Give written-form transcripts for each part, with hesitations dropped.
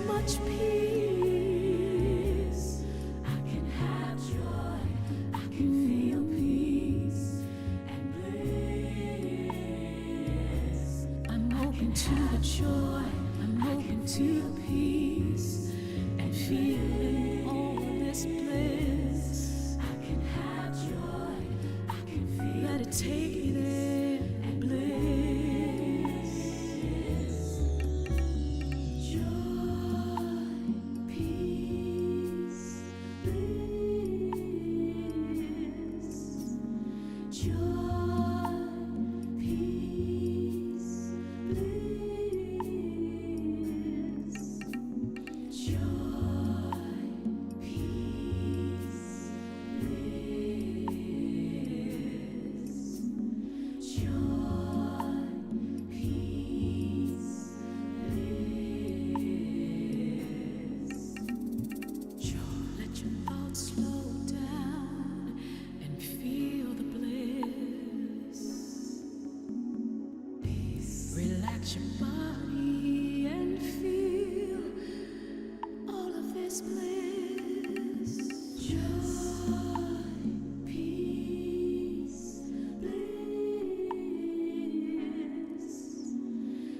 much peace. I can have joy, I can feel peace and bliss. I'm open to the joy, I'm open to the peace and feeling all this bliss. I can have joy, I can feel. Let it take me there and bliss. Joy, peace, bliss. Joy, peace, bliss. Joy, peace, bliss. Joy, peace, bliss. Joy. Let your thoughts slow down and feel the bliss. Peace. Relax your body and feel all of this bliss. Joy, peace, bliss.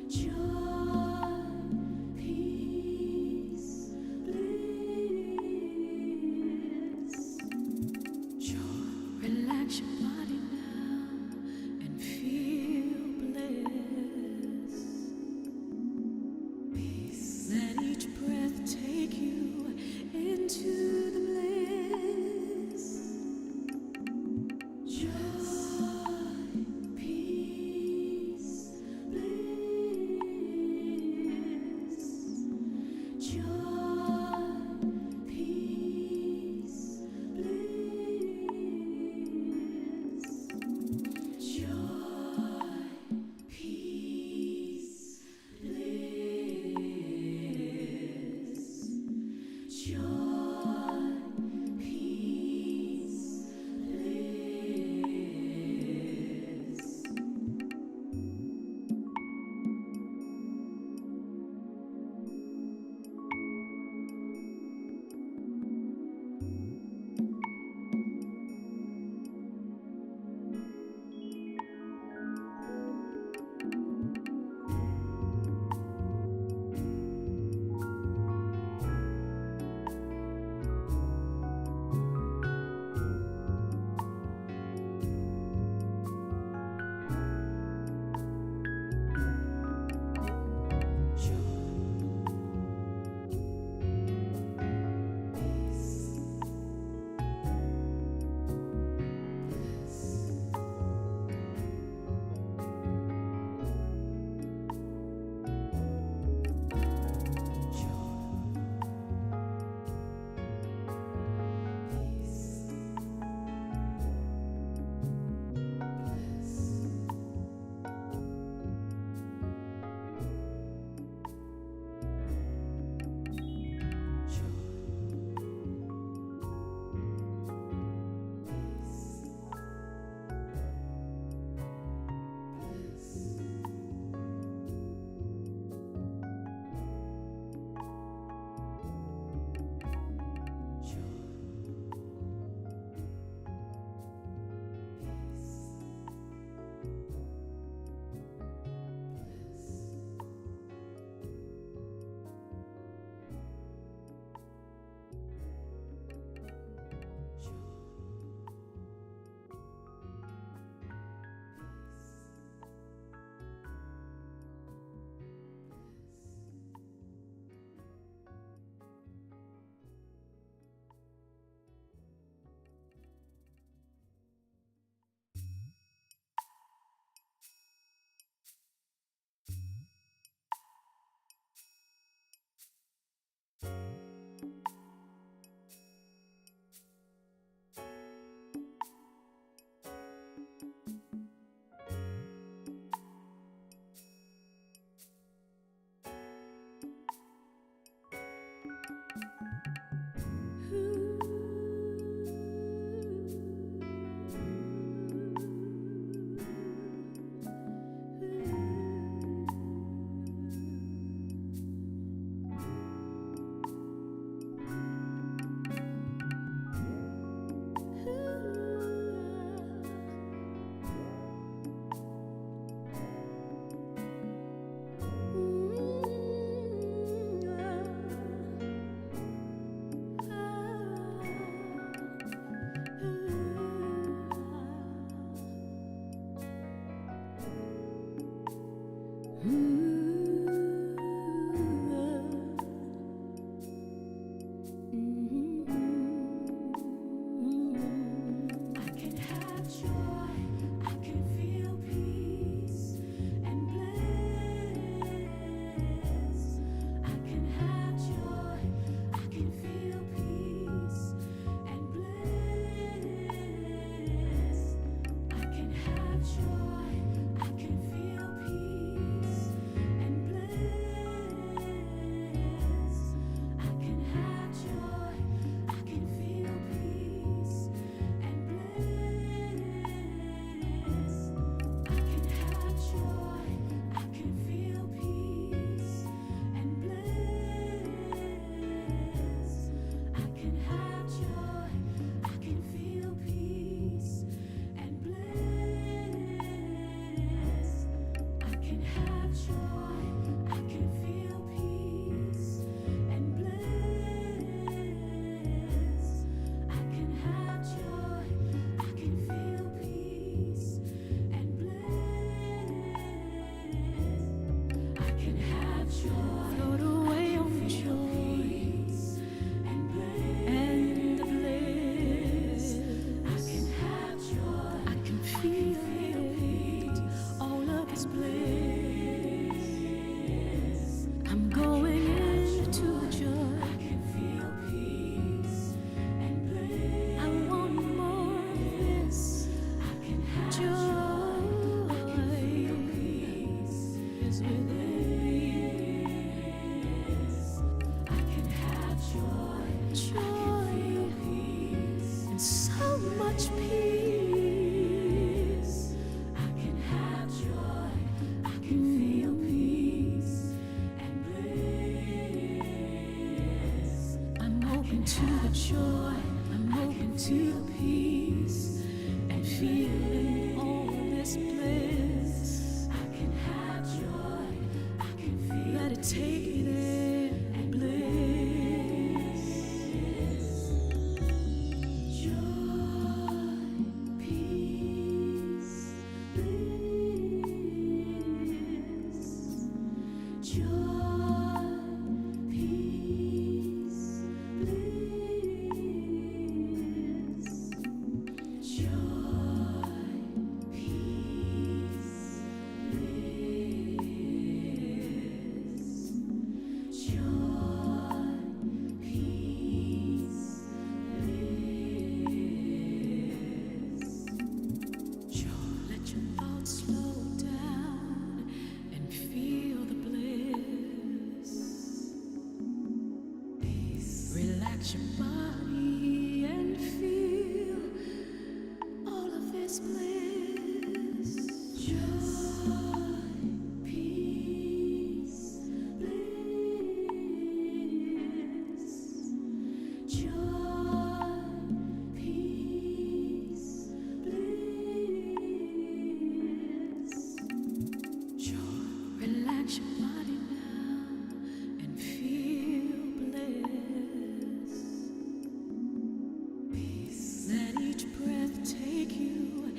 Joy, peace, bliss. Joy. Relax your body now and feel bliss. Peace. Let each breath take you into the bliss. Joy, peace, bliss. Joy, peace, bliss. Joy, peace, bliss. Joy, to the joy. I'm open to the peace and feeling all this bliss. I can have joy. I can feel. Let it take me there and bliss. Joy, peace, bliss. Joy, peace, bliss. Joy, peace, bliss. Joy, peace, bliss. Joy. Let your thoughts slow down and feel the bliss. Peace. Relax your body and feel all of this bliss. Joy, peace, bliss. Joy, peace, bliss. Joy. Relax your body now and feel bliss. Peace. Let each breath take you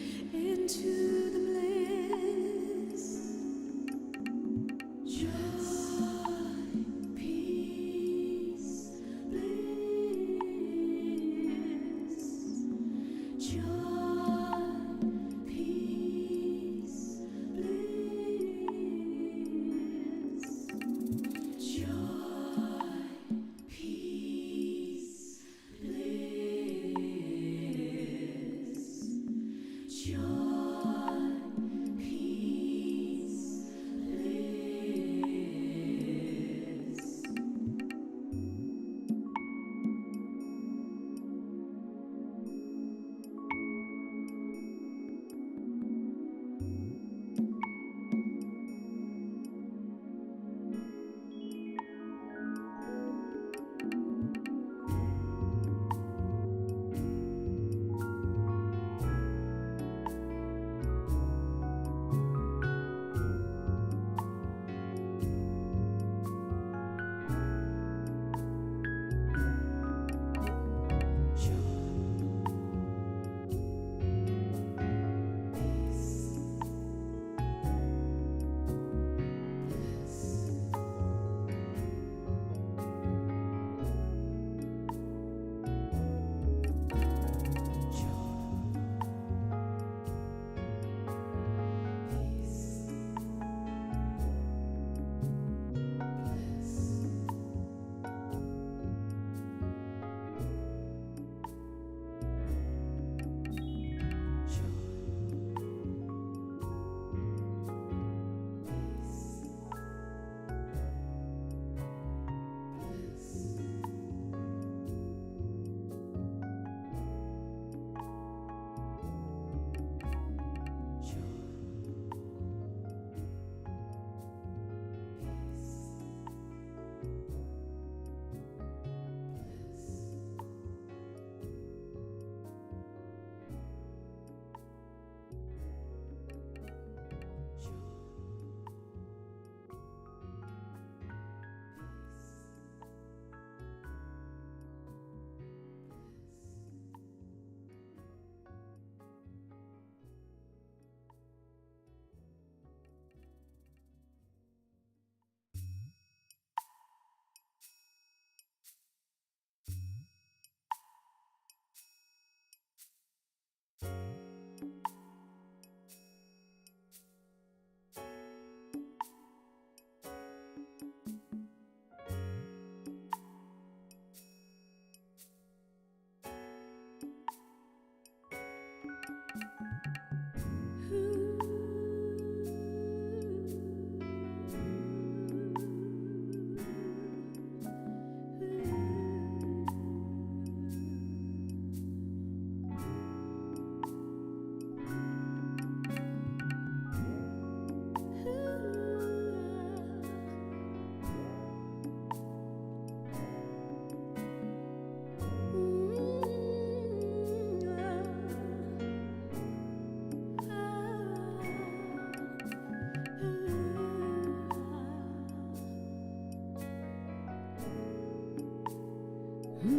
I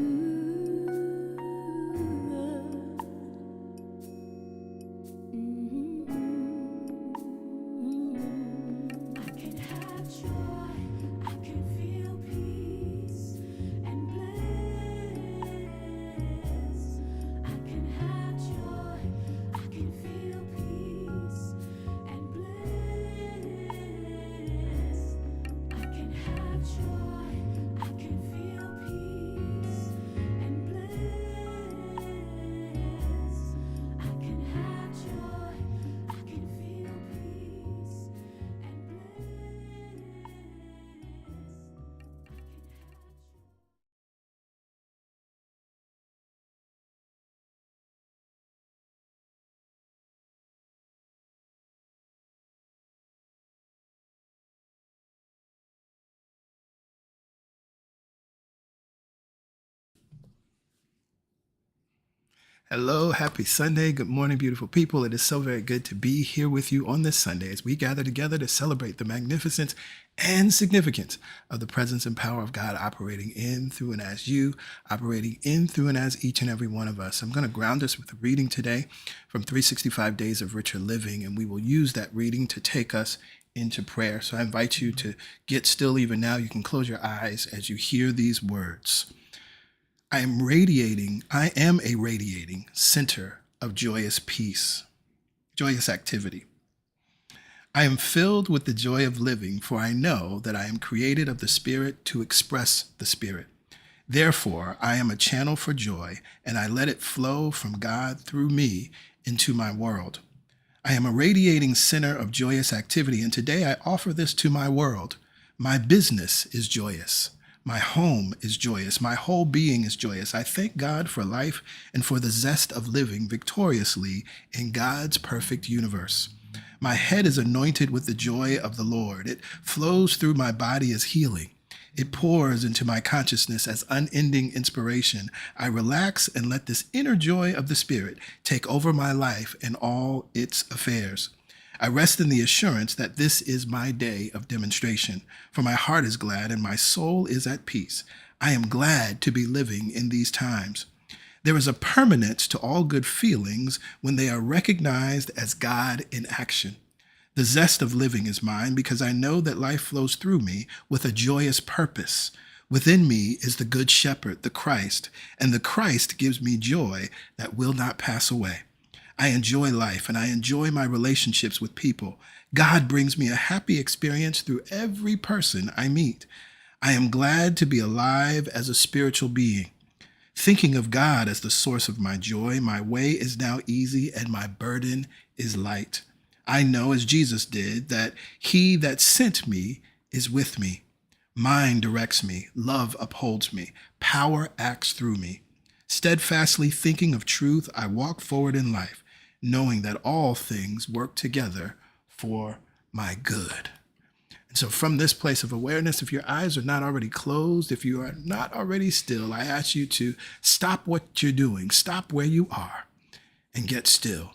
can have joy, I can feel peace and bliss. I can have joy, I can feel peace and bliss. I can have joy, I can feel peace and bliss. I can have joy, I can feel peace and Hello, happy Sunday. Good morning, beautiful people. It is so very good to be here with you on this Sunday as we gather together to celebrate the magnificence and significance of the presence and power of God operating in, through, and as you, operating in, through, and as each and every one of us. I'm going to ground us with a reading today from 365 Days of Richer Living, and we will use that reading to take us into prayer. So I invite you to get still even now. You can close your eyes as you hear these words. I am a radiating center of joyous peace, joyous activity. I am filled with the joy of living, for I know that I am created of the Spirit to express the Spirit. Therefore, I am a channel for joy, and I let it flow from God through me into my world. I am a radiating center of joyous activity, and today I offer this to my world. My business is joyous. My home is joyous. My whole being is joyous. I thank God for life and for the zest of living victoriously in God's perfect universe. My head is anointed with the joy of the Lord. It flows through my body as healing. It pours into my consciousness as unending inspiration. I relax and let this inner joy of the Spirit take over my life and all its affairs. I rest in the assurance that this is my day of demonstration, for my heart is glad and my soul is at peace. I am glad to be living in these times. There is a permanence to all good feelings when they are recognized as God in action. The zest of living is mine because I know that life flows through me with a joyous purpose. Within me is the Good Shepherd, the Christ, and the Christ gives me joy that will not pass away. I enjoy life and I enjoy my relationships with people. God brings me a happy experience through every person I meet. I am glad to be alive as a spiritual being. Thinking of God as the source of my joy, my way is now easy and my burden is light. I know, as Jesus did, that he that sent me is with me. Mind directs me, love upholds me, power acts through me. Steadfastly thinking of truth, I walk forward in life, knowing that all things work together for my good. And so from this place of awareness, if your eyes are not already closed, if you are not already still, I ask you to stop what you're doing, stop where you are, and get still.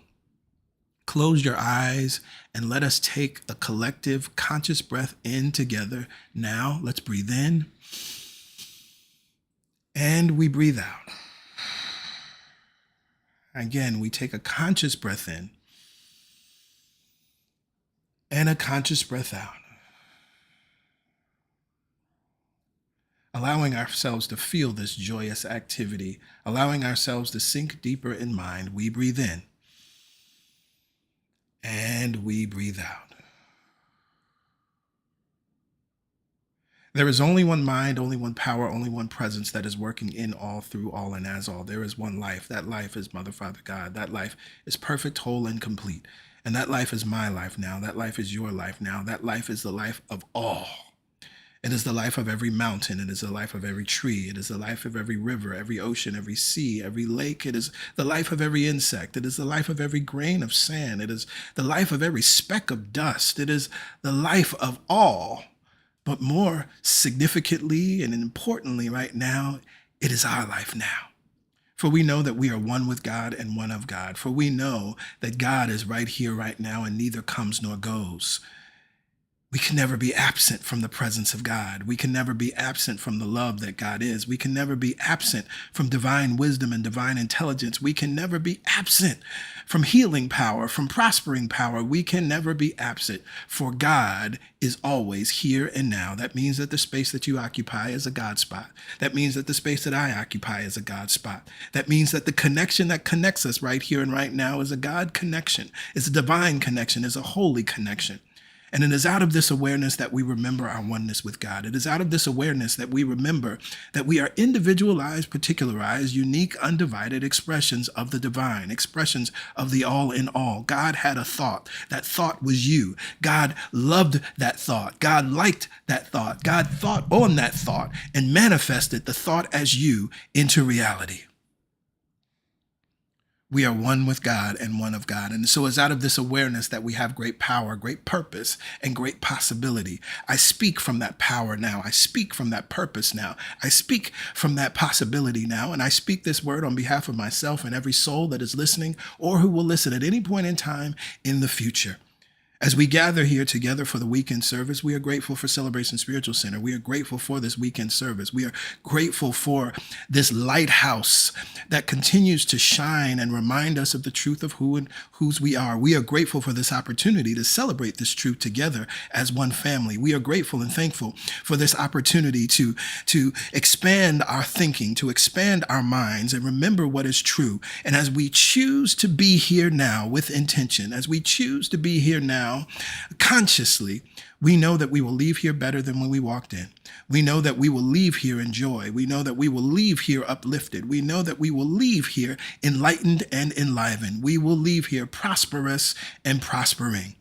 Close your eyes and let us take a collective conscious breath in together. Now, let's breathe in and we breathe out. Again, we take a conscious breath in and a conscious breath out. Allowing ourselves to feel this joyous activity, allowing ourselves to sink deeper in mind, we breathe in and we breathe out. There is only one mind, only one power, only one presence that is working in all, through all, and as all. There is one life. That life is Mother, Father, God. That life is perfect, whole, and complete. And that life is my life now. That life is your life now. That life is the life of all. It is the life of every mountain. It is the life of every tree. It is the life of every river, every ocean, every sea, every lake. It is the life of every insect. It is the life of every grain of sand. It is the life of every speck of dust. It is the life of all. But more significantly and importantly right now, it is our life now. For we know that we are one with God and one of God. For we know that God is right here, right now, and neither comes nor goes. We can never be absent from the presence of God. We can never be absent from the love that God is. We can never be absent from divine wisdom and divine intelligence. We can never be absent from healing power, from prospering power. We can never be absent, for God is always here and now. That means that the space that you occupy is a God spot. That means that the space that I occupy is a God spot. That means that the connection that connects us right here and right now is a God connection. It's a divine connection. It's a holy connection. And it is out of this awareness that we remember our oneness with God. It is out of this awareness that we remember that we are individualized, particularized, unique, undivided expressions of the divine, expressions of the all in all. God had a thought. That thought was you. God loved that thought. God liked that thought. God thought on that thought and manifested the thought as you into reality. We are one with God and one of God. And so it's out of this awareness that we have great power, great purpose, and great possibility. I speak from that power now. I speak from that purpose now. I speak from that possibility now. And I speak this word on behalf of myself and every soul that is listening or who will listen at any point in time in the future. As we gather here together for the weekend service, we are grateful for Celebration Spiritual Center. We are grateful for this weekend service. We are grateful for this lighthouse that continues to shine and remind us of the truth of who and whose we are. We are grateful for this opportunity to celebrate this truth together as one family. We are grateful and thankful for this opportunity to expand our thinking, to expand our minds and remember what is true. And as we choose to be here now with intention, as we choose to be here now consciously, we know that we will leave here better than when we walked in. We know that we will leave here in joy. We know that we will leave here uplifted. We know that we will leave here enlightened and enlivened. We will leave here prosperous and prospering,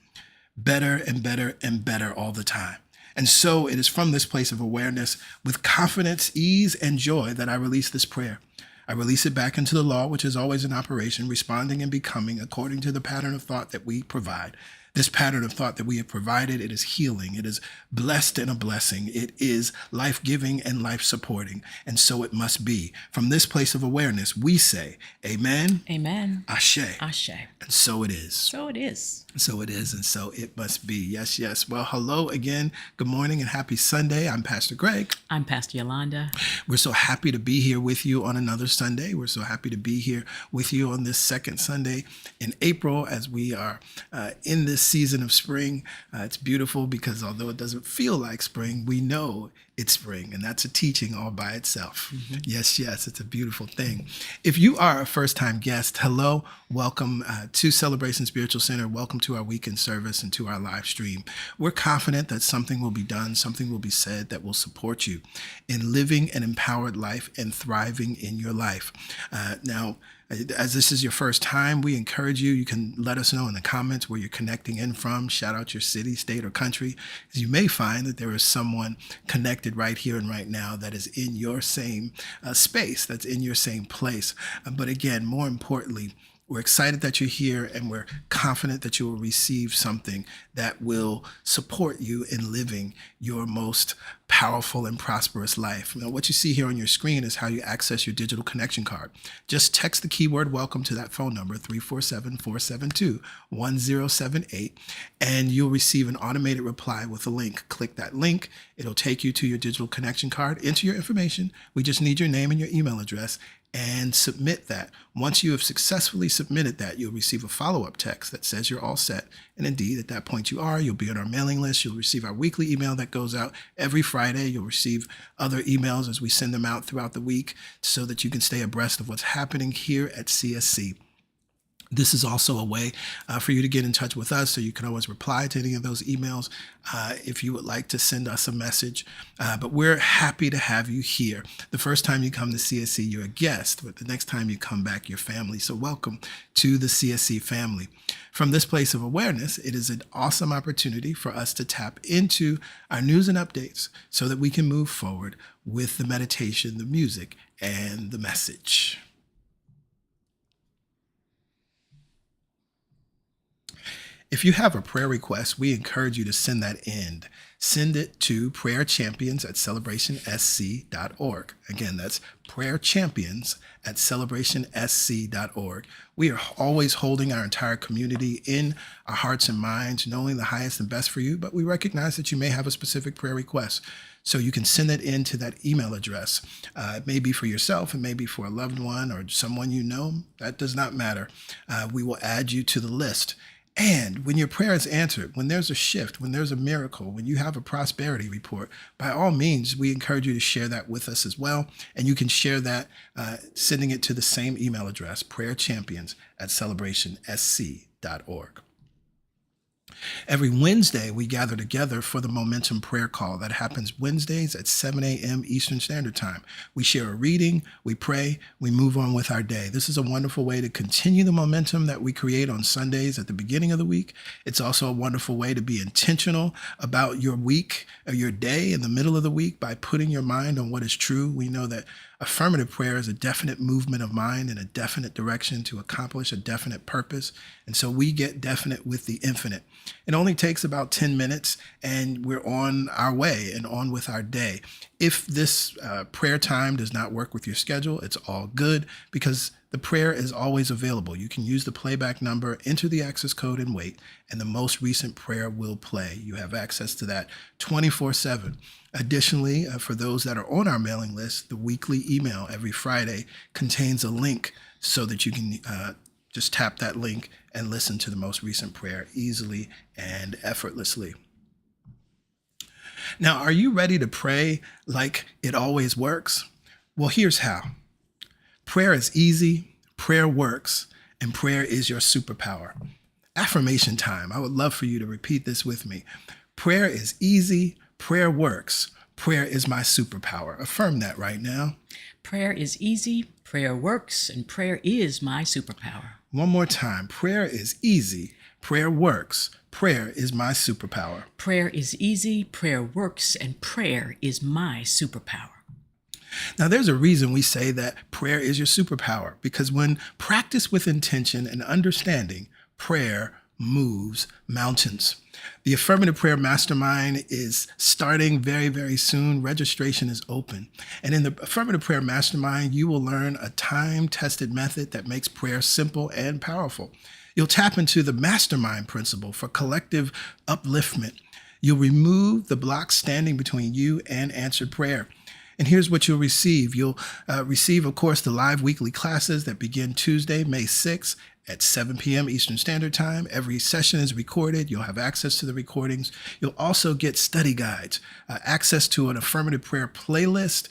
better and better and better all the time. And so it is from this place of awareness with confidence, ease, and joy that I release this prayer. I release it back into the law, which is always in operation, responding and becoming according to the pattern of thought that we provide. This pattern of thought that we have provided, it is healing. It is blessed and a blessing. It is life-giving and life-supporting. And so it must be. From this place of awareness, we say, amen. Amen. Ashe. Ashe. And so it is. So it is. So it is, and so it must be. Yes, yes. Well, hello again. Good morning and happy Sunday. I'm Pastor Greg. I'm Pastor Yolanda. We're so happy to be here with you on another Sunday. We're so happy to be here with you on this second Sunday in April as we are in this season of spring. It's beautiful because although it doesn't feel like spring, we know it's spring, and that's a teaching all by itself. Mm-hmm. Yes, yes, it's a beautiful thing. If you are a first-time guest, hello, welcome to Celebration Spiritual Center. Welcome to our weekend service and to our live stream. We're confident that something will be done, something will be said that will support you in living an empowered life and thriving in your life. Now, as this is your first time, we encourage you. You can let us know in the comments where you're connecting in from. Shout out your city, state, or country. Because you may find that there is someone connected right here and right now that is in your same space, that's in your same place. But again, more importantly, we're excited that you're here, and we're confident that you will receive something that will support you in living your most powerful and prosperous life. Now, what you see here on your screen is how you access your digital connection card. Just text the keyword welcome to that phone number, 347-472-1078, and you'll receive an automated reply with a link. Click that link. It'll take you to your digital connection card. Enter your information. We just need your name and your email address, and submit that. Once you have successfully submitted that, you'll receive a follow-up text that says you're all set. And indeed, at that point you are. You'll be on our mailing list. You'll receive our weekly email that goes out every Friday. You'll receive other emails as we send them out throughout the week so that you can stay abreast of what's happening here at CSC. This is also a way for you to get in touch with us, so you can always reply to any of those emails if you would like to send us a message. But we're happy to have you here. The first time you come to CSC, you're a guest, but the next time you come back, you're family. So welcome to the CSC family. From this place of awareness, it is an awesome opportunity for us to tap into our news and updates so that we can move forward with the meditation, the music, and the message. If you have a prayer request, we encourage you to send that in. send it to prayerchampions@celebrationsc.org. Again, that's prayerchampions@celebrationsc.org. We are always holding our entire community in our hearts and minds, knowing the highest and best for you, but we recognize that you may have a specific prayer request. So you can send it into that email address. It may be for yourself, it may be for a loved one or someone you know. That does not matter. We will add you to the list. And when your prayer is answered, when there's a shift, when there's a miracle, when you have a prosperity report, by all means, we encourage you to share that with us as well. And you can share that sending it to the same email address, prayerchampions@celebrationsc.org. Every Wednesday, we gather together for the Momentum Prayer Call. That happens Wednesdays at 7 a.m. Eastern Standard Time. We share a reading, we pray, we move on with our day. This is a wonderful way to continue the momentum that we create on Sundays at the beginning of the week. It's also a wonderful way to be intentional about your week or your day in the middle of the week by putting your mind on what is true. We know that affirmative prayer is a definite movement of mind in a definite direction to accomplish a definite purpose. And so we get definite with the infinite. It only takes about 10 minutes and we're on our way and on with our day. If this prayer time does not work with your schedule, it's all good because the prayer is always available. You can use the playback number, enter the access code and wait, and the most recent prayer will play. You have access to that 24/7. Additionally, for those that are on our mailing list, the weekly email every Friday contains a link so that you can just tap that link and listen to the most recent prayer easily and effortlessly. Now, are you ready to pray like it always works? Well, here's how. Prayer is easy, prayer works, and prayer is your superpower. Affirmation time. I would love for you to repeat this with me. Prayer is easy, prayer works, prayer is my superpower. Affirm that right now. Prayer is easy, prayer works, and prayer is my superpower. One more time. Prayer is easy, prayer works, prayer is my superpower. Prayer is easy, prayer works, and prayer is my superpower. Now, there's a reason we say that prayer is your superpower, because when practiced with intention and understanding, prayer moves mountains. The Affirmative Prayer Mastermind is starting very, very soon. Registration is open. And in the Affirmative Prayer Mastermind, you will learn a time-tested method that makes prayer simple and powerful. You'll tap into the Mastermind principle for collective upliftment. You'll remove the blocks standing between you and answered prayer. And here's what you'll receive. You'll receive, of course, the live weekly classes that begin Tuesday, May 6th at 7 p.m. Eastern Standard Time. Every session is recorded. You'll have access to the recordings. You'll also get study guides, access to an affirmative prayer playlist,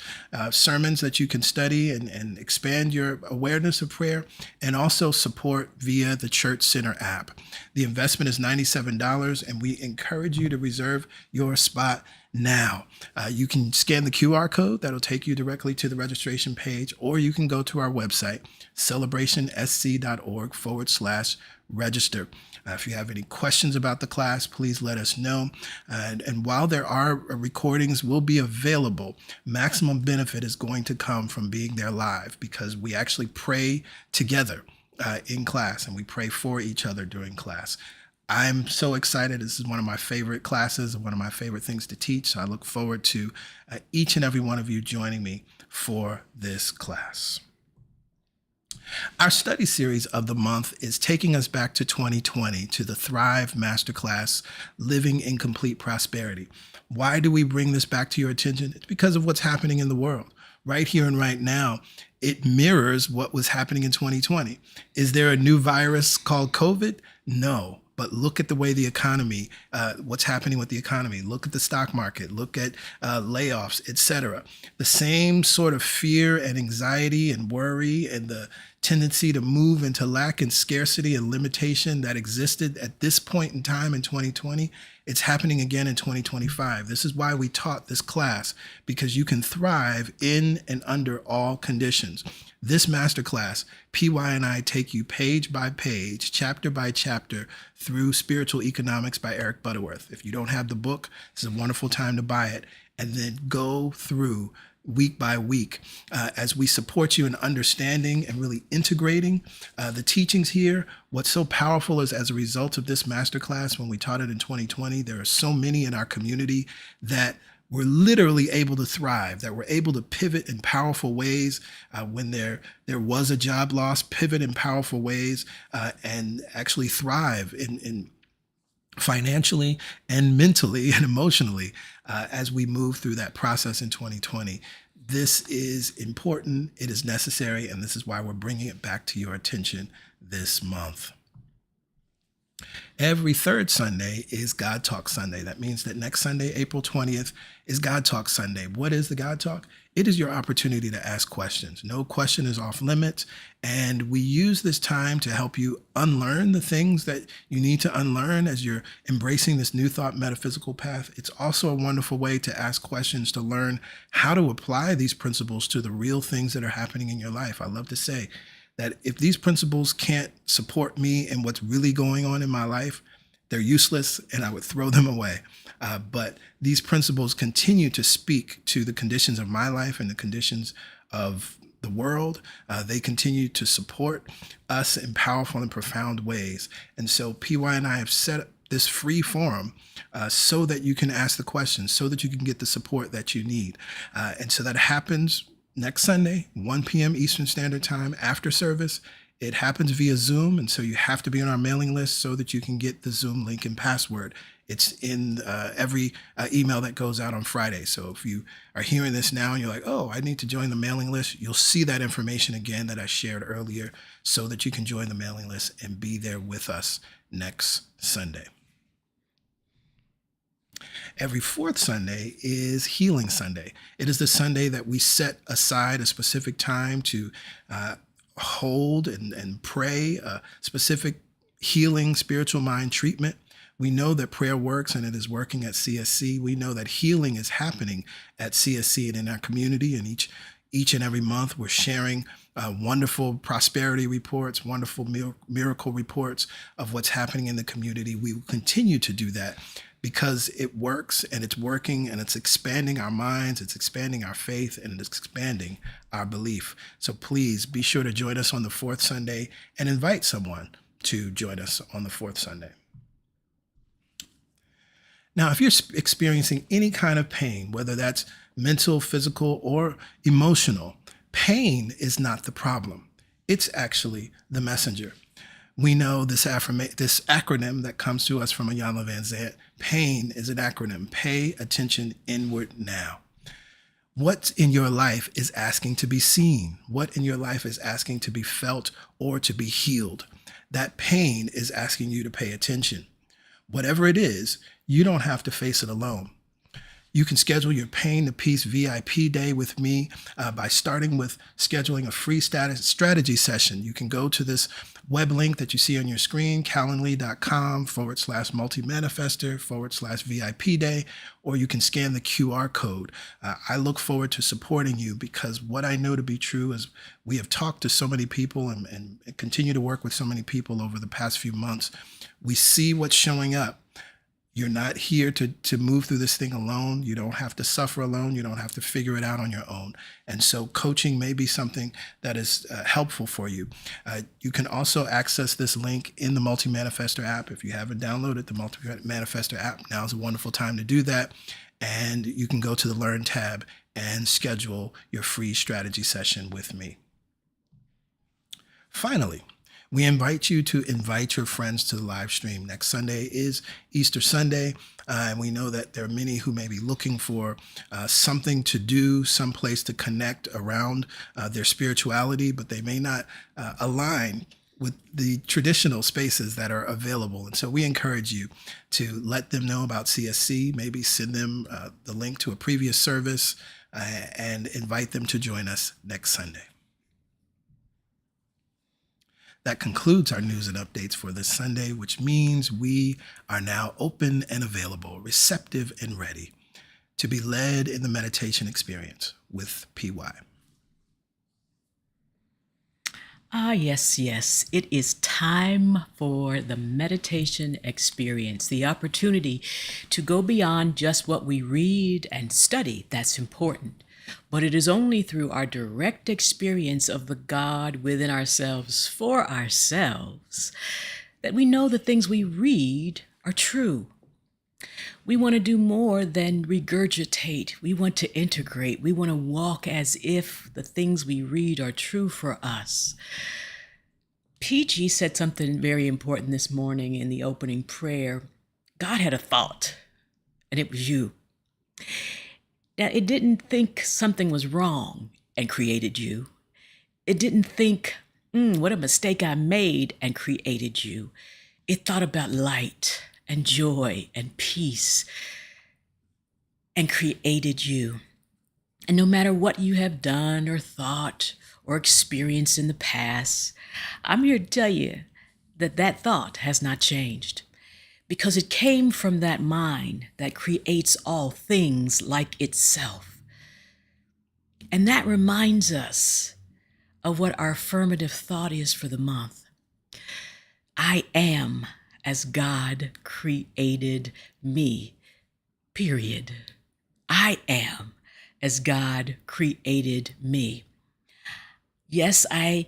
sermons that you can study and expand your awareness of prayer, and also support via the Church Center app. The investment is $97, and we encourage you to reserve your spot now. You can scan the QR code that'll take you directly to the registration page, or you can go to our website, celebrationsc.org/register. If you have any questions about the class, please let us know. And while there are recordings will be available, maximum benefit is going to come from being there live, because we actually pray together in class, and we pray for each other during class. I'm so excited. This is one of my favorite classes and one of my favorite things to teach. So I look forward to each and every one of you joining me for this class. Our study series of the month is taking us back to 2020 to the Thrive Masterclass, Living in Complete Prosperity. Why do we bring this back to your attention? It's because of what's happening in the world. Right here and right now, it mirrors what was happening in 2020. Is there a new virus called COVID? No. But look at the way the economy, what's happening with the economy. Look at the stock market. Look at layoffs, etc. The same sort of fear and anxiety and worry and the tendency to move into lack and scarcity and limitation that existed at this point in time in 2020, it's happening again in 2025. This is why we taught this class, because you can thrive in and under all conditions. This masterclass, PY and I take you page by page, chapter by chapter through Spiritual Economics by Eric Butterworth. If you don't have the book, this is a wonderful time to buy it, and then go through week by week as we support you in understanding and really integrating the teachings here. What's so powerful is, as a result of this masterclass, when we taught it in 2020, there are so many in our community that we're literally able to thrive, that we're able to pivot in powerful ways when there was a job loss, pivot in powerful ways, and actually thrive in financially and mentally and emotionally as we move through that process in 2020. This is important, it is necessary, and this is why we're bringing it back to your attention this month. Every third Sunday is God Talk Sunday. That means that next Sunday, April 20th, is God Talk Sunday. What is the God Talk? It is your opportunity to ask questions. No question is off limits. And we use this time to help you unlearn the things that you need to unlearn as you're embracing this new thought metaphysical path. It's also a wonderful way to ask questions to learn how to apply these principles to the real things that are happening in your life. I love to say that if these principles can't support me in what's really going on in my life, they're useless and I would throw them away. But these principles continue to speak to the conditions of my life and the conditions of the world. They continue to support us in powerful and profound ways. And so PY and I have set up this free forum so that you can ask the questions, so that you can get the support that you need. And so that happens next Sunday, 1 p.m. Eastern Standard Time after service. It happens via Zoom, and so you have to be on our mailing list so that you can get the Zoom link and password. It's in every email that goes out on Friday. So if you are hearing this now and you're like, oh, I need to join the mailing list, you'll see that information again that I shared earlier so that you can join the mailing list and be there with us next Sunday. Every fourth Sunday is Healing Sunday. It is the Sunday that we set aside a specific time to hold and pray a specific healing spiritual mind treatment. We know that prayer works and it is working at CSC. We know that healing is happening at CSC and in our community, and each and every month we're sharing wonderful prosperity reports, wonderful miracle reports of what's happening in the community. We will continue to do that because it works and it's working and it's expanding our minds, it's expanding our faith, and it's expanding our belief. So please be sure to join us on the fourth Sunday and invite someone to join us on the fourth Sunday. Now, if you're experiencing any kind of pain, whether that's mental, physical, or emotional, pain is not the problem. It's actually the messenger. We know this acronym that comes to us from Iyanla Vanzant. PAIN is an acronym. Pay attention inward now. What in your life is asking to be seen? What in your life is asking to be felt or to be healed? That pain is asking you to pay attention. Whatever it is, you don't have to face it alone. You can schedule your Pain to Peace VIP day with me by starting with scheduling a free strategy session. You can go to this web link that you see on your screen, calendly.com/multi-manifester/VIP day, or you can scan the QR code. I look forward to supporting you because what I know to be true is we have talked to so many people and continue to work with so many people over the past few months. We see what's showing up. You're not here to move through this thing alone. You don't have to suffer alone. You don't have to figure it out on your own. And so coaching may be something that is helpful for you. You can also access this link in the Multi-Manifester app. If you haven't downloaded the Multi-Manifester app, now is a wonderful time to do that. And you can go to the Learn tab and schedule your free strategy session with me. Finally, we invite you to invite your friends to the live stream. Next Sunday is Easter Sunday, and we know that there are many who may be looking for something to do, some place to connect around their spirituality, but they may not align with the traditional spaces that are available. And so we encourage you to let them know about CSC, maybe send them the link to a previous service, and invite them to join us next Sunday. That concludes our news and updates for this Sunday, which means we are now open and available, receptive and ready to be led in the meditation experience with PY. Yes. It is time for the meditation experience, the opportunity to go beyond just what we read and study. That's important. But it is only through our direct experience of the God within ourselves for ourselves that we know the things we read are true. We want to do more than regurgitate. We want to integrate. We want to walk as if the things we read are true for us. PG said something very important this morning in the opening prayer. God had a thought, and it was you. Now, it didn't think something was wrong and created you. It didn't think, what a mistake I made and created you. It thought about light and joy and peace and created you. And no matter what you have done or thought or experienced in the past, I'm here to tell you that that thought has not changed, because it came from that mind that creates all things like itself. And that reminds us of what our affirmative thought is for the month. I am as God created me, period. I am as God created me. Yes, I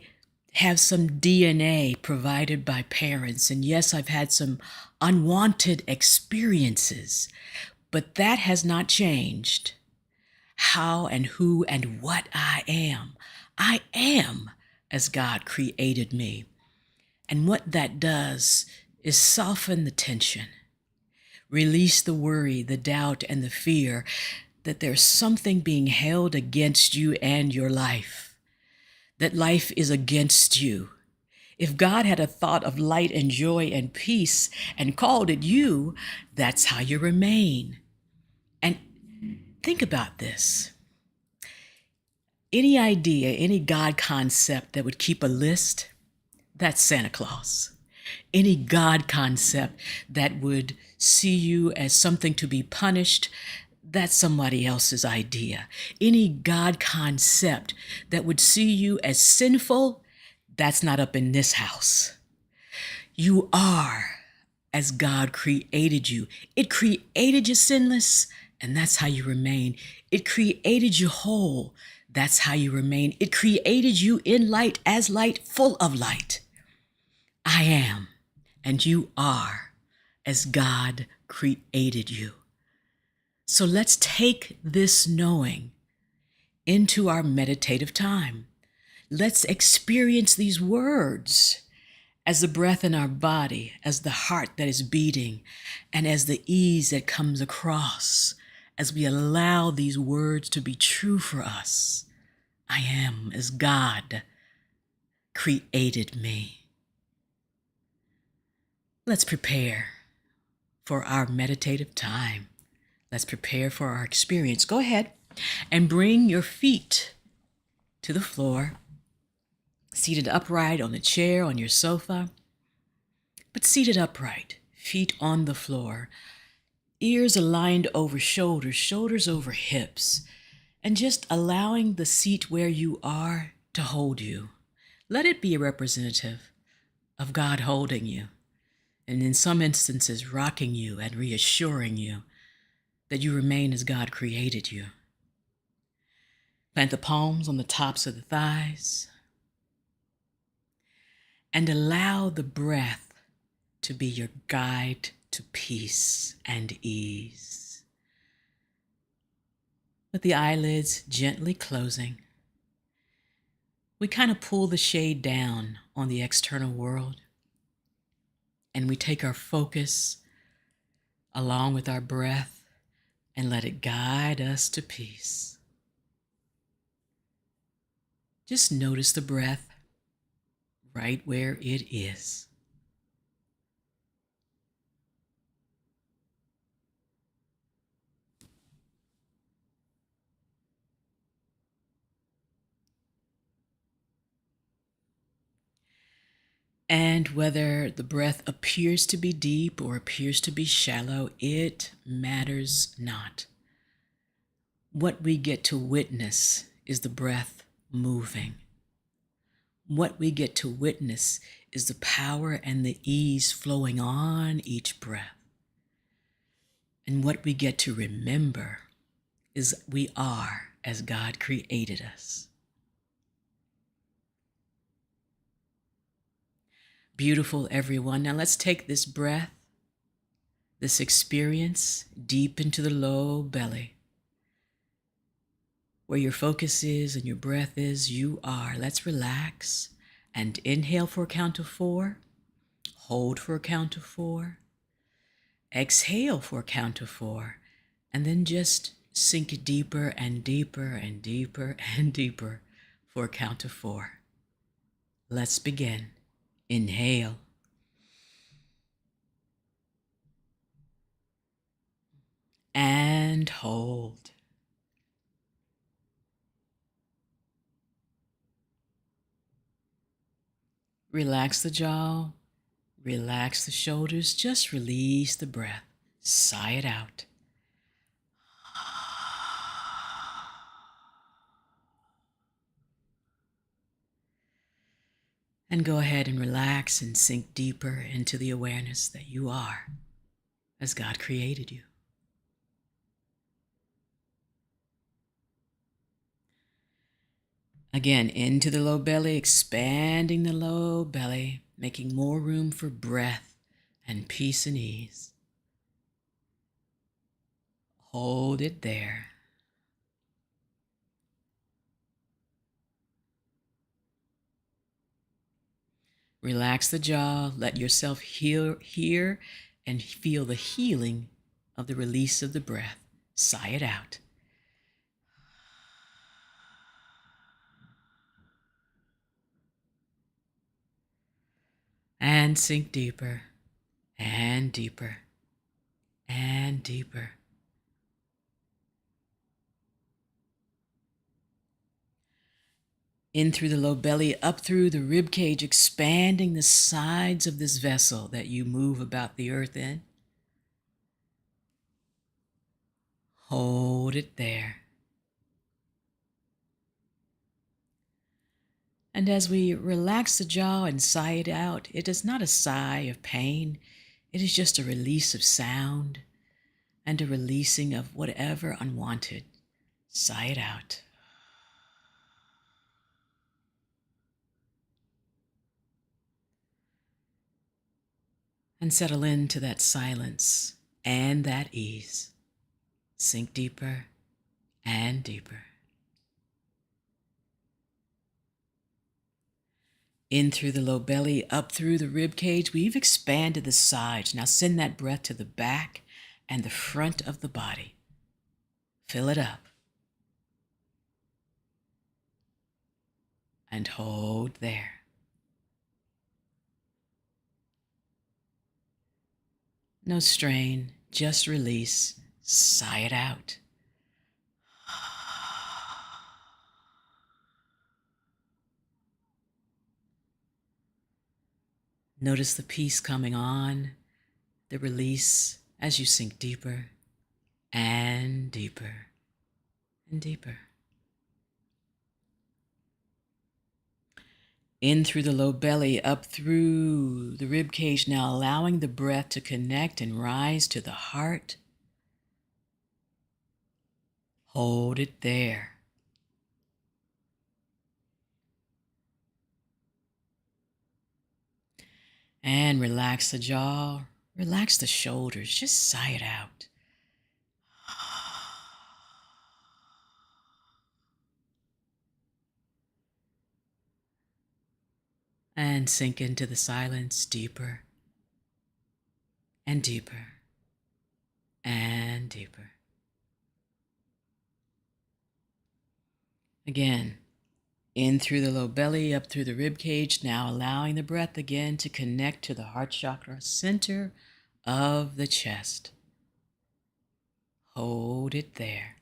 have some DNA provided by parents, and yes, I've had some unwanted experiences, but that has not changed how and who and what I am. I am as God created me. And what that does is soften the tension, release the worry, the doubt, and the fear that there's something being held against you and your life, that life is against you. If God had a thought of light and joy and peace and called it you, that's how you remain. And think about this. Any idea, any God concept that would keep a list, that's Santa Claus. Any God concept that would see you as something to be punished, that's somebody else's idea. Any God concept that would see you as sinful, that's not up in this house. You are as God created you. It created you sinless, and that's how you remain. It created you whole. That's how you remain. It created you in light, as light, full of light. I am, and you are, as God created you. So let's take this knowing into our meditative time. Let's experience these words as the breath in our body, as the heart that is beating, and as the ease that comes across as we allow these words to be true for us. I am as God created me. Let's prepare for our meditative time. Let's prepare for our experience. Go ahead and bring your feet to the floor, seated upright on the chair, on your sofa, but seated upright, feet on the floor, ears aligned over shoulders, shoulders over hips, and just allowing the seat where you are to hold you. Let it be a representative of God holding you, and in some instances rocking you and reassuring you that you remain as God created you. Plant the palms on the tops of the thighs and allow the breath to be your guide to peace and ease. With the eyelids gently closing, we kind of pull the shade down on the external world, and we take our focus along with our breath and let it guide us to peace. Just notice the breath right where it is. And whether the breath appears to be deep or appears to be shallow, it matters not. What we get to witness is the breath moving. What we get to witness is the power and the ease flowing on each breath. And what we get to remember is we are as God created us. Beautiful, everyone. Now let's take this breath, this experience, deep into the low belly. Where your focus is and your breath is, you are. Let's relax and inhale for a count of 4. Hold for a count of 4. Exhale for a count of 4. And then just sink deeper and deeper and deeper and deeper for a count of 4. Let's begin. Inhale. And hold. Relax the jaw, relax the shoulders, just release the breath. Sigh it out. And go ahead and relax and sink deeper into the awareness that you are as God created you. Again, into the low belly, expanding the low belly, making more room for breath and peace and ease. Hold it there. Relax the jaw, let yourself hear and feel the healing of the release of the breath. Sigh it out. And sink deeper and deeper and deeper. In through the low belly, up through the rib cage, expanding the sides of this vessel that you move about the earth in. Hold it there. And as we relax the jaw and sigh it out, it is not a sigh of pain. It is just a release of sound and a releasing of whatever unwanted. Sigh it out. And settle into that silence and that ease. Sink deeper and deeper. In through the low belly, up through the rib cage. We've expanded the sides. Now send that breath to the back and the front of the body. Fill it up. And hold there. No strain, just release. Sigh it out. Notice the peace coming on, the release as you sink deeper and deeper and deeper. In through the low belly, up through the rib cage, now allowing the breath to connect and rise to the heart. Hold it there. And relax the jaw, relax the shoulders, just sigh it out. And sink into the silence deeper and deeper and deeper. Again, in through the low belly, up through the rib cage, now allowing the breath again to connect to the heart chakra, center of the chest. Hold it there.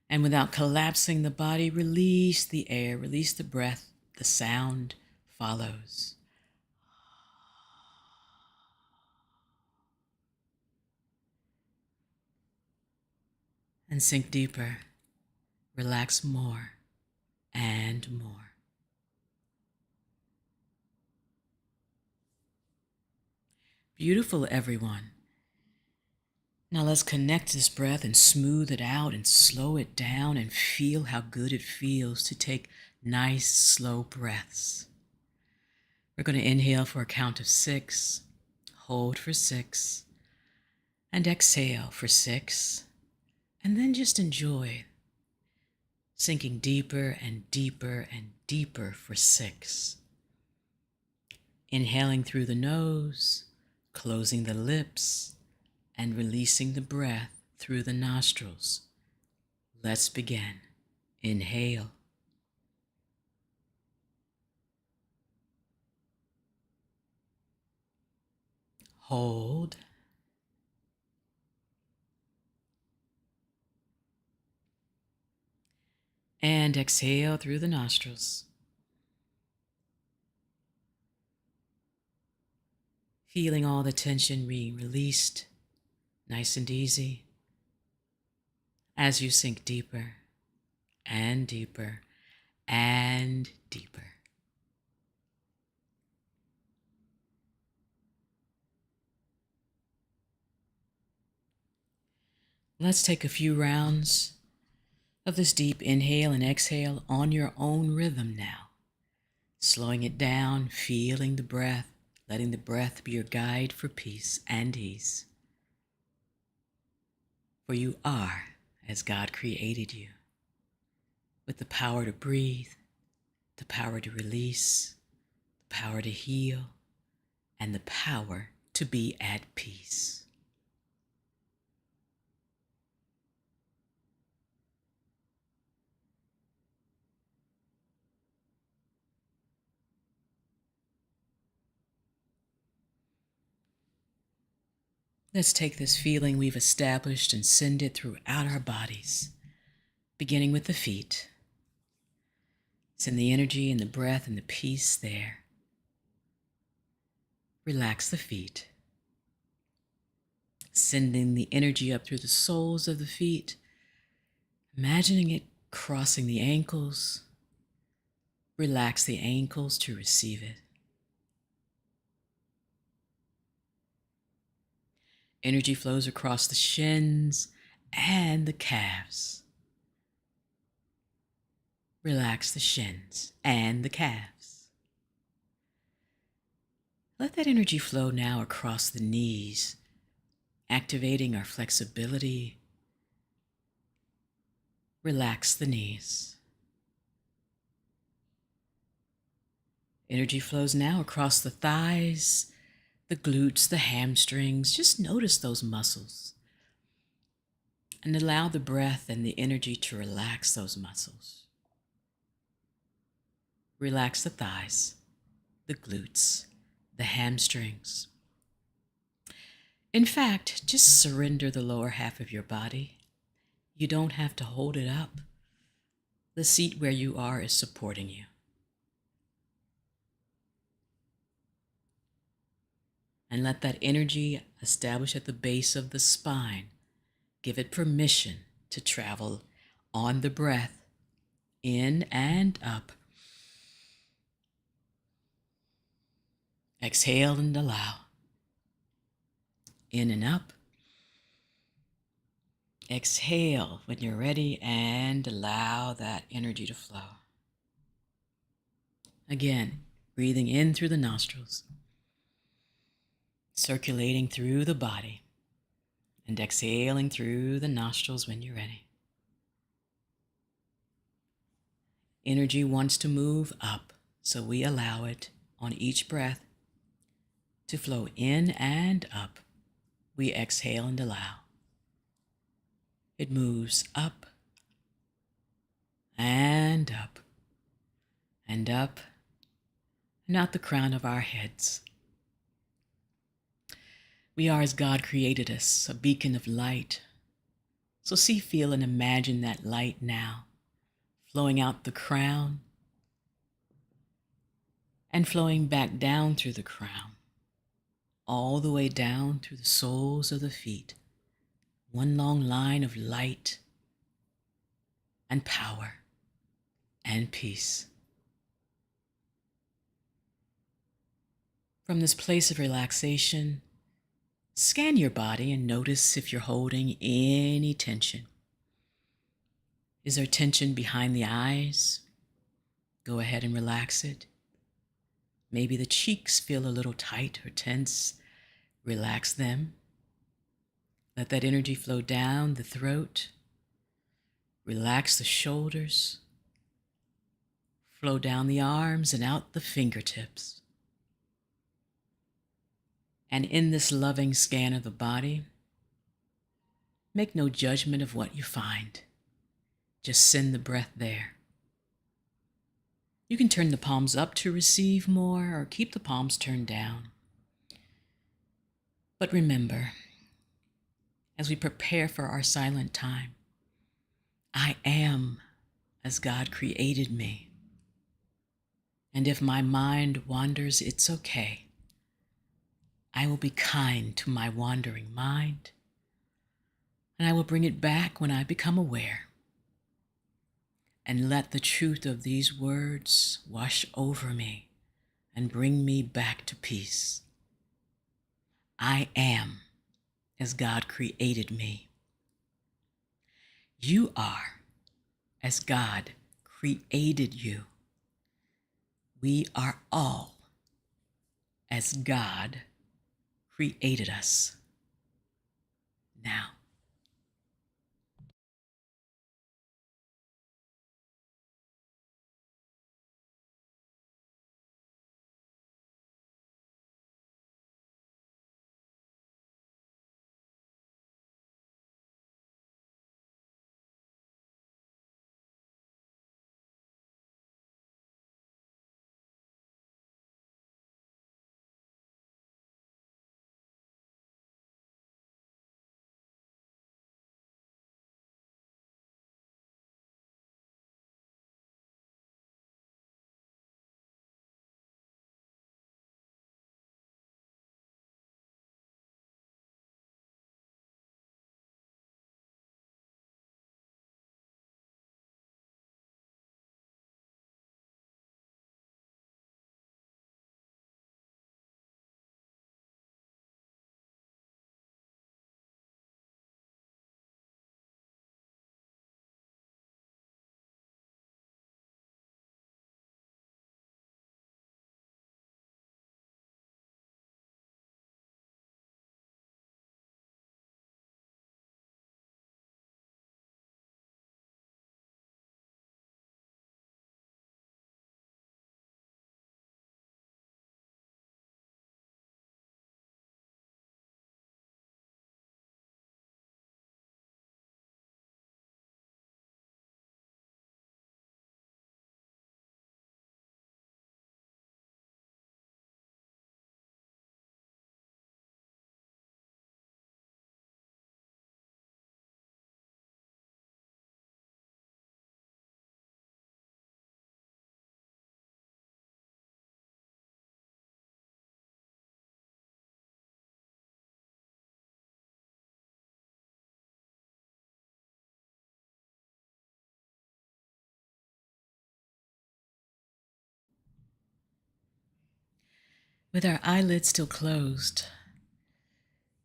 And without collapsing the body, release the air, release the breath, the sound follows. And sink deeper, relax more and more. Beautiful, everyone. Now let's connect this breath and smooth it out and slow it down and feel how good it feels to take nice, slow breaths. We're going to inhale for a count of 6, hold for 6, and exhale for 6, and then just enjoy sinking deeper and deeper and deeper for 6. Inhaling through the nose, closing the lips, and releasing the breath through the nostrils. Let's begin. Inhale. Hold. And exhale through the nostrils. Feeling all the tension being released, nice and easy, as you sink deeper and deeper and deeper. Let's take a few rounds of this deep inhale and exhale on your own rhythm now. Slowing it down, feeling the breath, letting the breath be your guide for peace and ease. For you are as God created you, with the power to breathe, the power to release, the power to heal, and the power to be at peace. Let's take this feeling we've established and send it throughout our bodies, beginning with the feet. Send the energy and the breath and the peace there. Relax the feet. Sending the energy up through the soles of the feet, imagining it crossing the ankles. Relax the ankles to receive it. Energy flows across the shins and the calves. Relax the shins and the calves. Let that energy flow now across the knees, activating our flexibility. Relax the knees. Energy flows now across the thighs, the glutes, the hamstrings. Just notice those muscles and allow the breath and the energy to relax those muscles. Relax the thighs, the glutes, the hamstrings. In fact, just surrender the lower half of your body. You don't have to hold it up. The seat where you are is supporting you. And let that energy establish at the base of the spine. Give it permission to travel on the breath, in and up. Exhale and allow. In and up. Exhale when you're ready and allow that energy to flow. Again, breathing in through the nostrils, circulating through the body, and exhaling through the nostrils when you're ready. Energy wants to move up, so we allow it on each breath to flow in and up. We exhale and allow. It moves up and up and up and out the crown of our heads. We are as God created us, a beacon of light. So see, feel, and imagine that light now flowing out the crown and flowing back down through the crown, all the way down through the soles of the feet. One long line of light and power and peace. From this place of relaxation, Scan your body and notice if you're holding any tension. Is there tension behind the eyes? Go ahead and relax it. Maybe the cheeks feel a little tight or tense. Relax them. Let that energy flow down the throat. Relax the shoulders. Flow down the arms and out the fingertips. And in this loving scan of the body, make no judgment of what you find. Just send the breath there. You can turn the palms up to receive more or keep the palms turned down. But remember, as we prepare for our silent time, I am as God created me. And if my mind wanders, it's okay. I will be kind to my wandering mind, and I will bring it back when I become aware. And let the truth of these words wash over me and bring me back to peace. I am as God created me. You are as God created you. We are all as God created us. Now, with our eyelids still closed,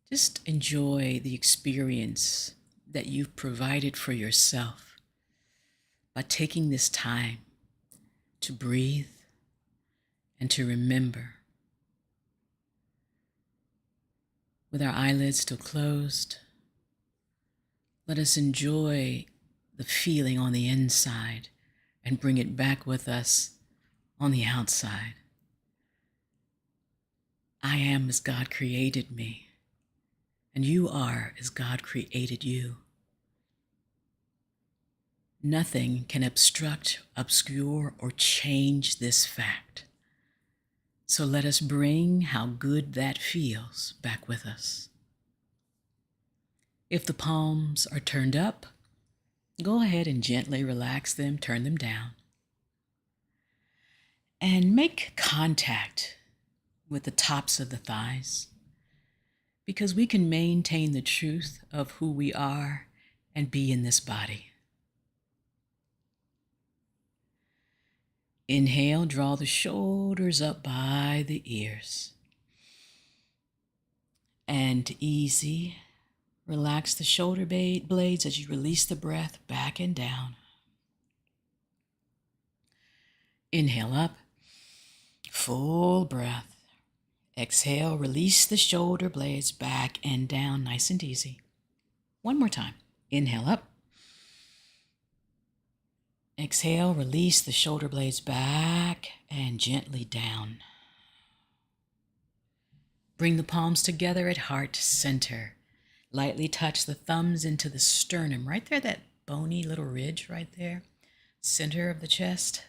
just enjoy the experience that you've provided for yourself by taking this time to breathe and to remember. With our eyelids still closed, let us enjoy the feeling on the inside and bring it back with us on the outside. I am as God created me, and you are as God created you. Nothing can obstruct, obscure, or change this fact. So let us bring how good that feels back with us. If the palms are turned up, go ahead and gently relax them, turn them down. And make contact with the tops of the thighs, because we can maintain the truth of who we are and be in this body. Inhale, draw the shoulders up by the ears. and easy. Relax the shoulder blades as you release the breath back and down. Inhale up, full breath. Exhale, release the shoulder blades back and down, nice and easy. One more time. Inhale up. Exhale, release the shoulder blades back and gently down. Bring the palms together at heart center. Lightly touch the thumbs into the sternum, right there, that bony little ridge right there, center of the chest.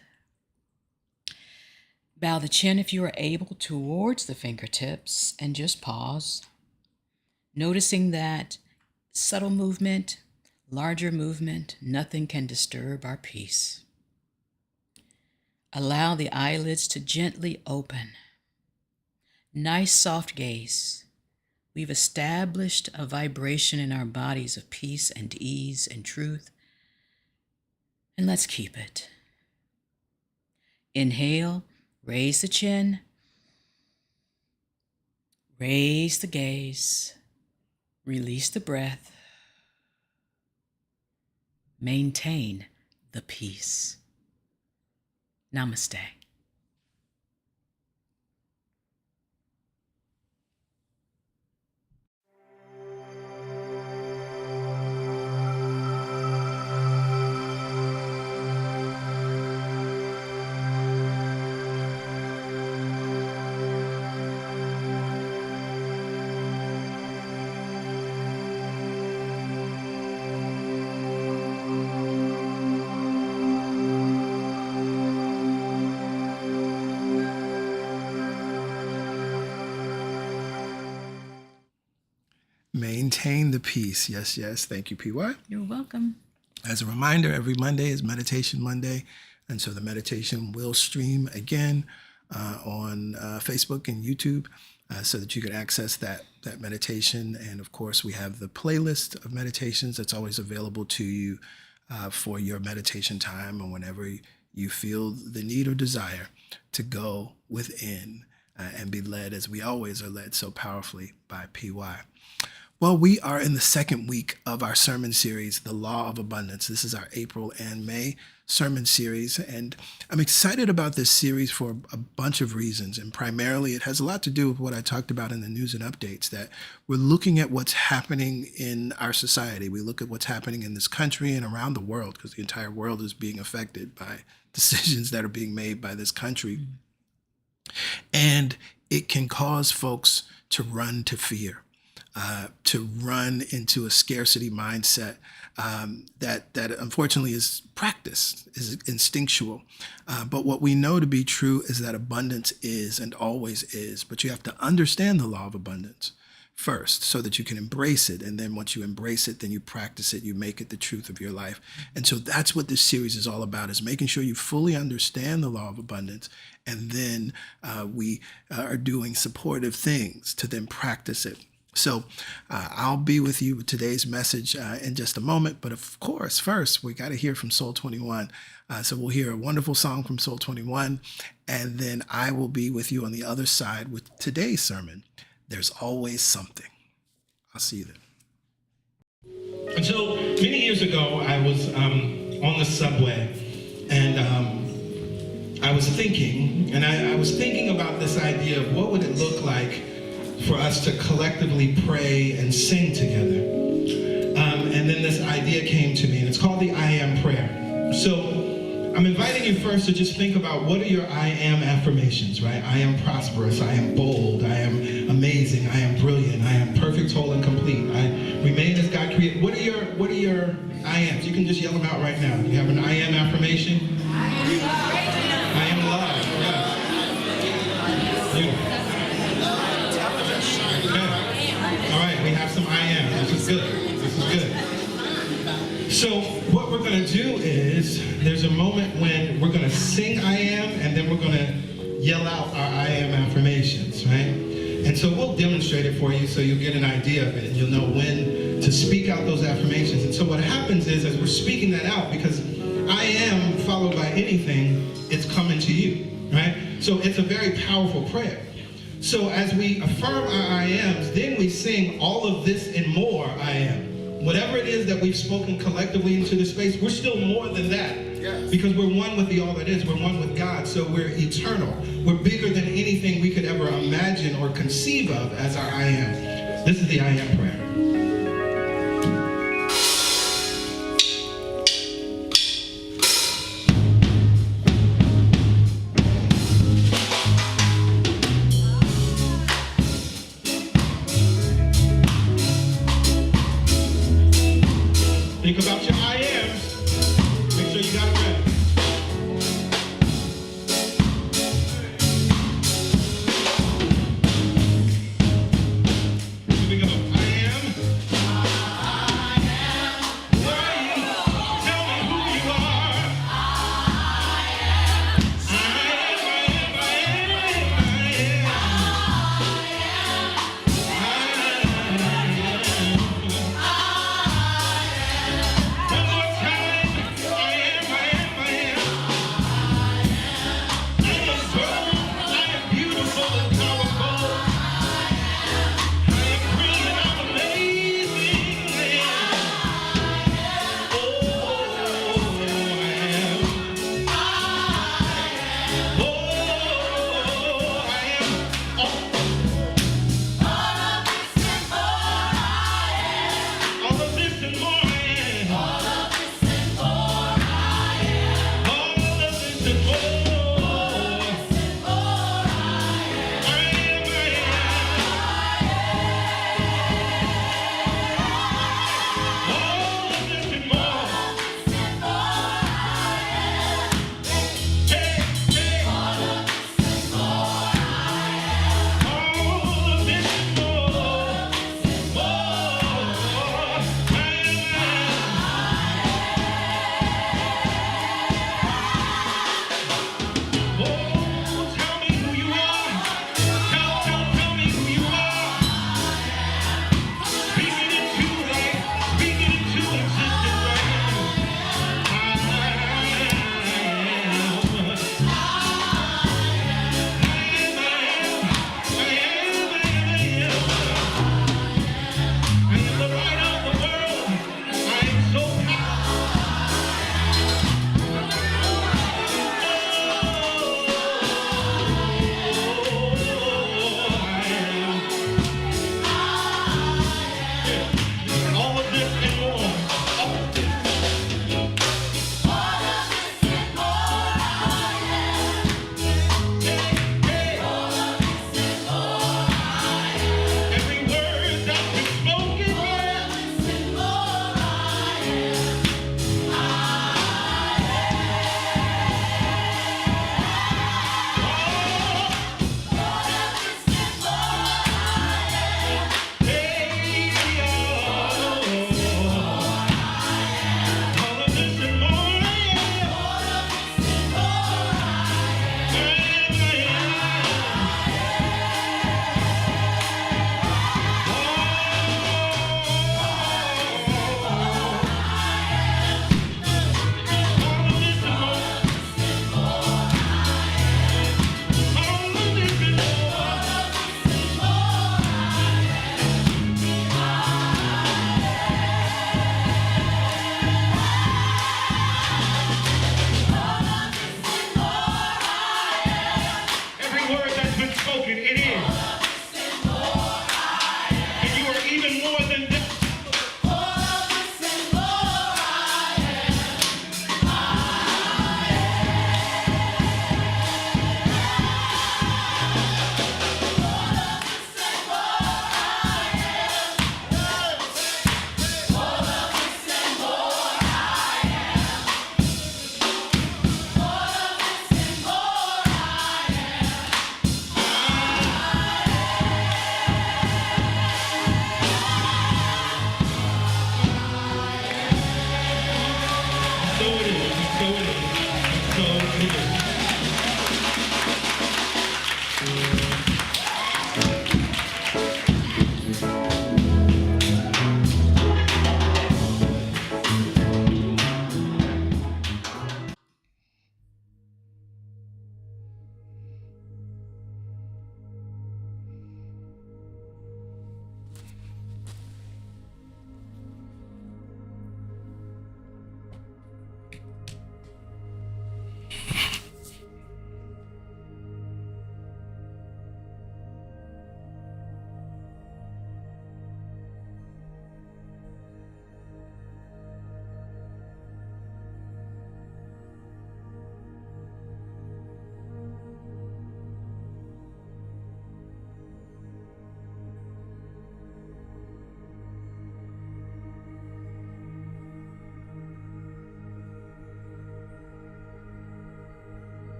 Bow the chin if you are able towards the fingertips and just pause, noticing that subtle movement, larger movement, nothing can disturb our peace. Allow the eyelids to gently open. Nice soft gaze. We've established a vibration in our bodies of peace and ease and truth, and let's keep it. Inhale, raise the chin, raise the gaze, release the breath, maintain the peace. Namaste. Maintain the peace. Yes, yes. Thank you, PY. You're welcome. As a reminder, every Monday is Meditation Monday. And so the meditation will stream again on Facebook and YouTube so that you can access that meditation. And of course, we have the playlist of meditations that's always available to you for your meditation time or whenever you feel the need or desire to go within and be led, as we always are led so powerfully by PY. Well, we are in the second week of our sermon series, The Law of Abundance. This is our April and May sermon series, and I'm excited about this series for a bunch of reasons, and primarily it has a lot to do with what I talked about in the news and updates, that we're looking at what's happening in our society. We look at what's happening in this country and around the world, because the entire world is being affected by decisions that are being made by this country. And it can cause folks to run to fear. To run into a scarcity mindset that unfortunately is practiced, is instinctual. But what we know to be true is that abundance is and always is. But you have to understand the law of abundance first so that you can embrace it. And then once you embrace it, then you practice it, you make it the truth of your life. And so that's what this series is all about, is making sure you fully understand the law of abundance. And then we are doing supportive things to then practice it. So I'll be with you with today's message in just a moment. But of course, first, we got to hear from Soul 21. So we'll hear a wonderful song from Soul 21. And then I will be with you on the other side with today's sermon, There's Always Something. I'll see you then. And so many years ago, I was on the subway and I was thinking, I was thinking about this idea of what would it look like for us to collectively pray and sing together. And then this idea came to me, and it's called the I Am Prayer. So I'm inviting you first to just think about, what are your I Am affirmations, right? I am prosperous, I am bold, I am amazing, I am brilliant, I am perfect, whole, and complete. I remain as God created. What are your I Ams? You can just yell them out right now. You have an I Am affirmation? I am love. Yes. Beautiful. All right, we have some I Am. This is good. This is good. So what we're going to do is, there's a moment when we're going to sing I Am, and then we're going to yell out our I Am affirmations, right? And so we'll demonstrate it for you so you'll get an idea of it, and you'll know when to speak out those affirmations. And so what happens is, as we're speaking that out, because I am followed by anything, it's coming to you, right? So it's a very powerful prayer. So as we affirm our I ams, then we sing all of this and more I am. Whatever it is that we've spoken collectively into the space, we're still more than that. Yes. Because we're one with the all that is. We're one with God. So we're eternal. We're bigger than anything we could ever imagine or conceive of as our I am. This is the I am prayer. Think about your I ams. Make sure you got it ready. Here we go. I am. Who are you? Tell me who you are. I am. One more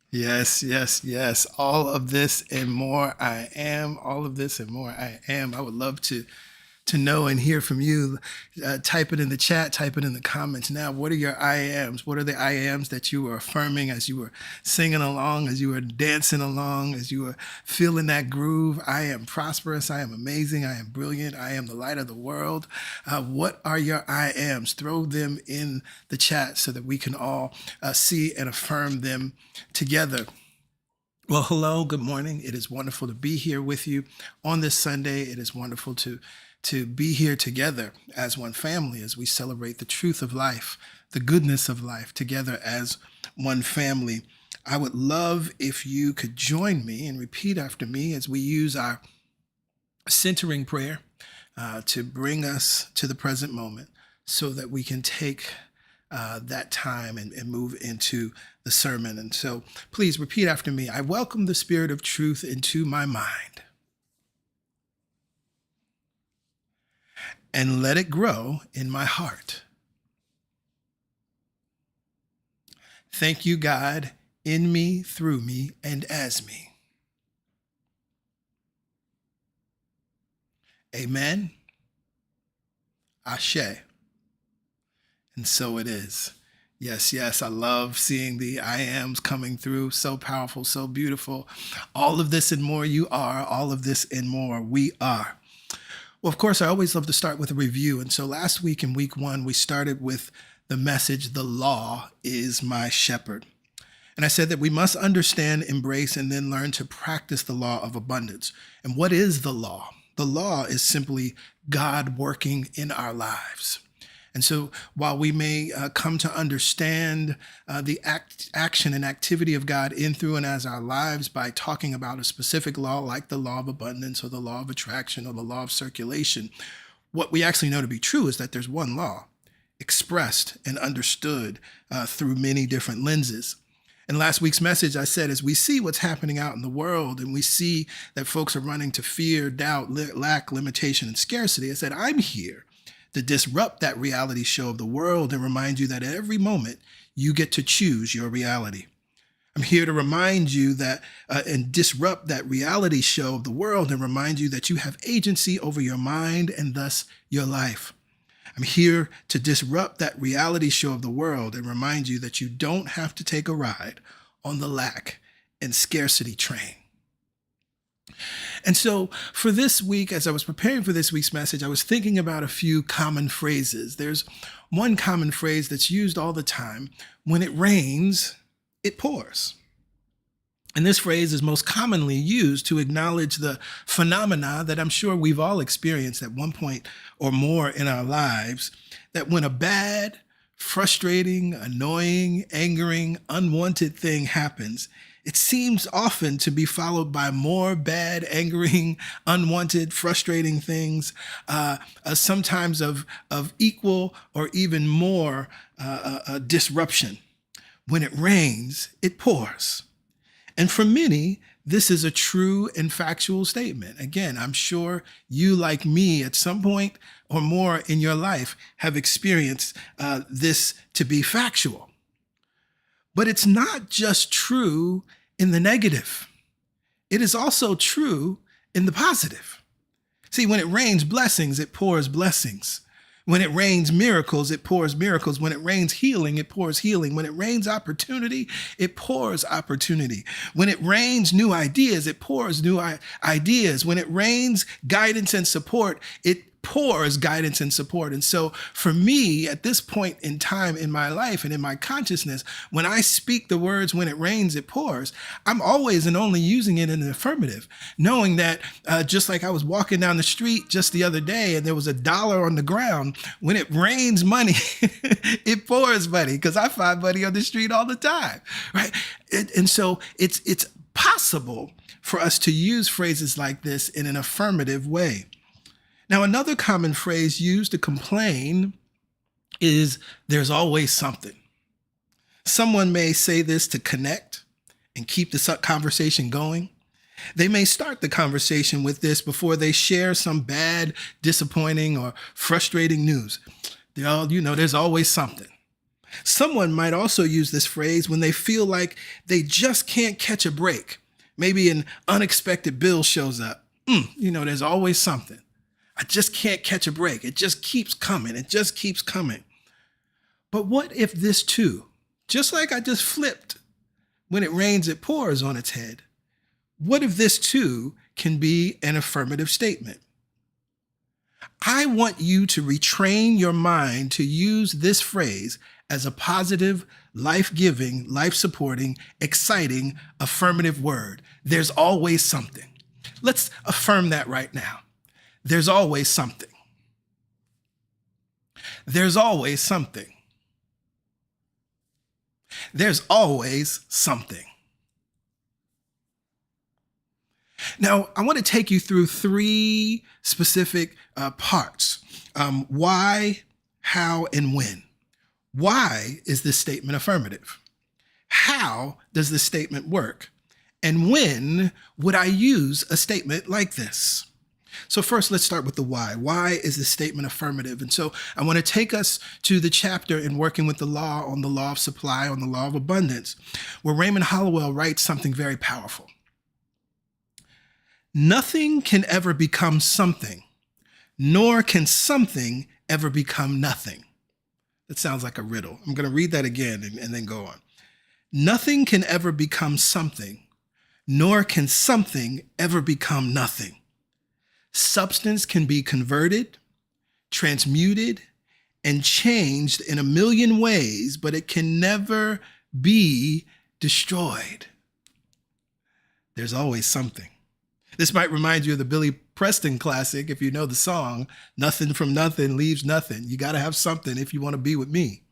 Yes, yes, yes. All of this and more I am. All of this and more I am. I would love to know and hear from you. Type it in the chat, type it in the comments now. What are your I ams? What are the I ams that you were affirming as you were singing along, as you were dancing along, as you were feeling that groove? I am prosperous. I am amazing. I am brilliant. I am the light of the world. What are your I ams? Throw them in the chat so that we can all see and affirm them together. Well, hello, good morning. It is wonderful to be here with you on this Sunday. It is wonderful to be here together as one family as we celebrate the truth of life, the goodness of life together as one family. I would love if you could join me and repeat after me as we use our centering prayer to bring us to the present moment so that we can take that time and move into the sermon. And so please repeat after me. I welcome the Spirit of truth into my mind and let it grow in my heart. Thank you, God, in me, through me, and as me. Amen. Ashe. And so it is. Yes, yes, I love seeing the I ams coming through. So powerful, so beautiful. All of this and more you are. All of this and more we are. Well, of course, I always love to start with a review. And so last week in week 1, we started with the message, the law is my shepherd. And I said that we must understand, embrace, and then learn to practice the law of abundance. And what is the law? The law is simply God working in our lives. And so while we may come to understand the action and activity of God in, through, and as our lives by talking about a specific law like the law of abundance or the law of attraction or the law of circulation, what we actually know to be true is that there's one law expressed and understood through many different lenses. In last week's message, I said, as we see what's happening out in the world and we see that folks are running to fear, doubt, lack, limitation, and scarcity, I said, I'm here to disrupt that reality show of the world and remind you that at every moment you get to choose your reality. I'm here to remind you that and disrupt that reality show of the world and remind you that you have agency over your mind and thus your life. I'm here to disrupt that reality show of the world and remind you that you don't have to take a ride on the lack and scarcity train. And so for this week, as I was preparing for this week's message, I was thinking about a few common phrases. There's one common phrase that's used all the time. When it rains, it pours. And this phrase is most commonly used to acknowledge the phenomena that I'm sure we've all experienced at one point or more in our lives, that when a bad, frustrating, annoying, angering, unwanted thing happens, it seems often to be followed by more bad, angering, unwanted, frustrating things, sometimes of equal or even more disruption. When it rains, it pours. And for many, this is a true and factual statement. Again, I'm sure you, like me, at some point or more in your life have experienced this to be factual. But it's not just true in the negative. It is also true in the positive. See, when it rains blessings, it pours blessings. When it rains miracles, it pours miracles. When it rains healing, it pours healing. When it rains opportunity, it pours opportunity. When it rains new ideas, it pours new ideas. When it rains guidance and support, it pours guidance and support. And so for me, at this point in time in my life and in my consciousness, when I speak the words, when it rains, it pours, I'm always and only using it in the affirmative, knowing that just like I was walking down the street just the other day and there was $1 on the ground, when it rains money, it pours money, because I find money on the street all the time, right? And so it's possible for us to use phrases like this in an affirmative way. Now, another common phrase used to complain is there's always something. Someone may say this to connect and keep the conversation going. They may start the conversation with this before they share some bad, disappointing, or frustrating news. There's always something. Someone might also use this phrase when they feel like they just can't catch a break. Maybe an unexpected bill shows up. There's always something. I just can't catch a break. It just keeps coming. It just keeps coming. But what if this too, just like I just flipped, when it rains, it pours on its head? What if this too can be an affirmative statement? I want you to retrain your mind to use this phrase as a positive, life-giving, life-supporting, exciting, affirmative word. There's always something. Let's affirm that right now. There's always something. There's always something. There's always something. Now, I want to take you through three specific parts. Why, how, and when. Why is this statement affirmative? How does this statement work? And when would I use a statement like this? So first, let's start with the why. Why is this statement affirmative? And so I want to take us to the chapter in Working with the Law on the Law of Supply, on the Law of Abundance, where Raymond Hollowell writes something very powerful. Nothing can ever become something, nor can something ever become nothing. That sounds like a riddle. I'm going to read that again and then go on. Nothing can ever become something, nor can something ever become nothing. Substance can be converted, transmuted, and changed in a million ways, but it can never be destroyed. There's always something. This might remind you of the Billy Preston classic, if you know the song, nothing from nothing leaves nothing. You got to have something if you want to be with me.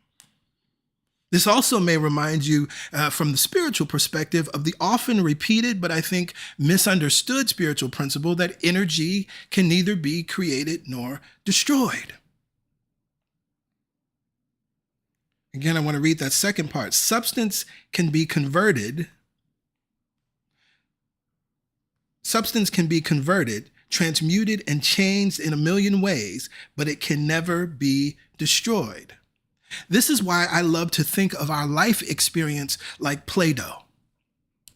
This also may remind you from the spiritual perspective of the often repeated, but I think misunderstood spiritual principle that energy can neither be created nor destroyed. Again, I want to read that second part. Substance can be converted, transmuted, and changed in a million ways, but it can never be destroyed. This is why I love to think of our life experience like Play-Doh.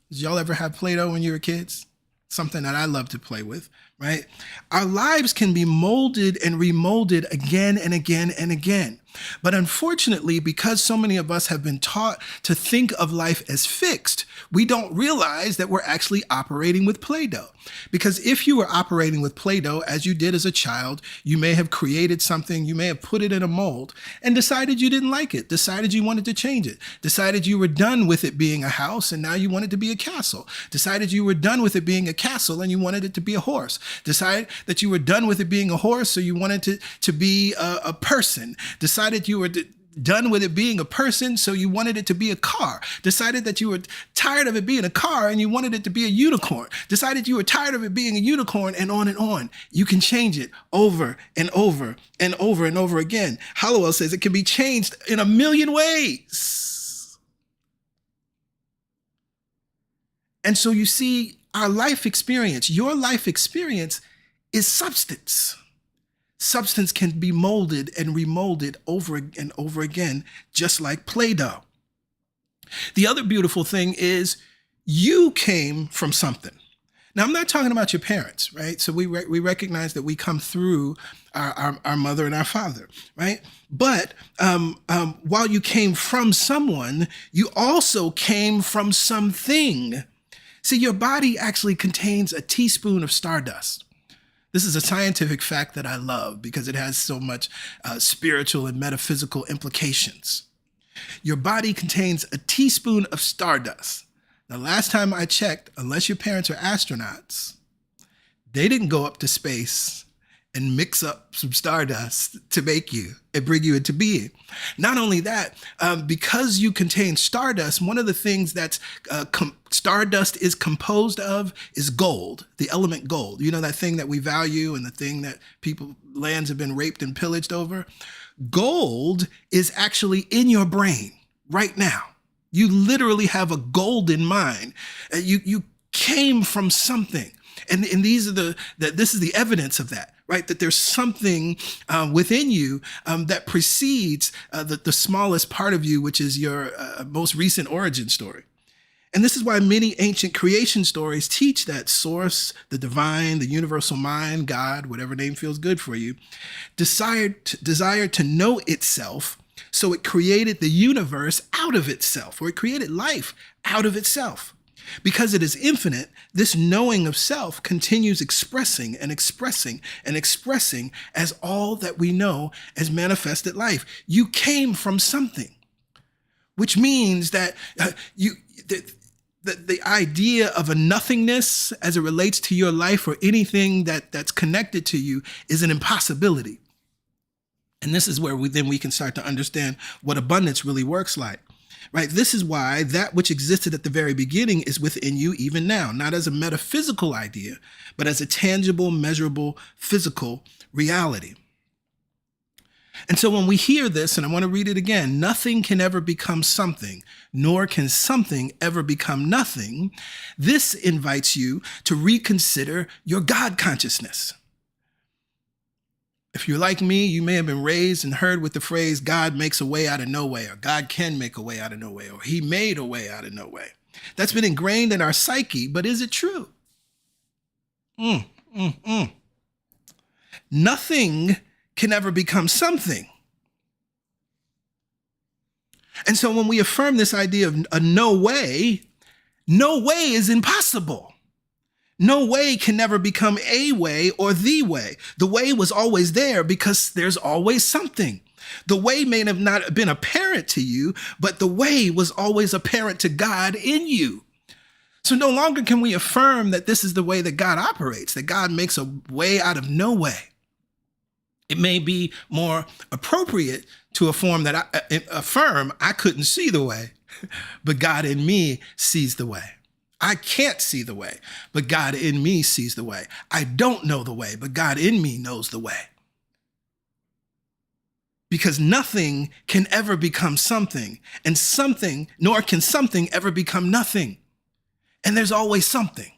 Did y'all ever have Play-Doh when you were kids? Something that I love to play with, right? Our lives can be molded and remolded again and again and again. But unfortunately, because so many of us have been taught to think of life as fixed, we don't realize that we're actually operating with Play-Doh. Because if you were operating with Play-Doh as you did as a child, you may have created something, you may have put it in a mold and decided you didn't like it, decided you wanted to change it, decided you were done with it being a house and now you want it to be a castle, decided you were done with it being a castle and you wanted it to be a horse, decided that you were done with it being a horse so you wanted to be a person, decided you were done with it being a person, so you wanted it to be a car. Decided that you were tired of it being a car and you wanted it to be a unicorn. Decided you were tired of it being a unicorn, and on and on. You can change it over and over and over and over again. Hollowell says it can be changed in a million ways. And so you see, our life experience, your life experience is substance. Substance can be molded and remolded over and over again, just like Play-Doh. The other beautiful thing is you came from something. Now, I'm not talking about your parents, right? So we recognize that we come through our mother and our father, right? But while you came from someone, you also came from something. See, your body actually contains a teaspoon of stardust. This is a scientific fact that I love because it has so much spiritual and metaphysical implications. Your body contains a teaspoon of stardust. The last time I checked, unless your parents are astronauts, they didn't go up to space and mix up some stardust to make you and bring you into being. Not only that, because you contain stardust, one of the things that stardust is composed of is gold, the element gold. You know, that thing that we value and the thing that lands have been raped and pillaged over? Gold is actually in your brain right now. You literally have a golden mind. You came from something. And this is the evidence of that. right? That there's something within you that precedes the smallest part of you, which is your most recent origin story. And this is why many ancient creation stories teach that source, the divine, the universal mind, God, whatever name feels good for you, desired to know itself. So it created the universe out of itself, or it created life out of itself. Because it is infinite, this knowing of self continues expressing and expressing and expressing as all that we know as manifested life. You came from something, which means that the idea of a nothingness as it relates to your life or anything that's connected to you is an impossibility. And this is where we can start to understand what abundance really works like, right? This is why that which existed at the very beginning is within you even now, not as a metaphysical idea, but as a tangible, measurable, physical reality. And so when we hear this, and I want to read it again, nothing can ever become something, nor can something ever become nothing. This invites you to reconsider your God consciousness. If you're like me, you may have been raised and heard with the phrase, God makes a way out of no way, or God can make a way out of no way, or he made a way out of no way. That's been ingrained in our psyche, but is it true? Nothing can ever become something. And so when we affirm this idea of a no way is impossible. No way can never become a way or the way. The way was always there because there's always something. The way may have not been apparent to you, but the way was always apparent to God in you. So no longer can we affirm that this is the way that God operates, that God makes a way out of no way. It may be more appropriate to affirm I couldn't see the way, but God in me sees the way. I can't see the way, but God in me sees the way. I don't know the way, but God in me knows the way. Because nothing can ever become something, and nor can something ever become nothing. And there's always something.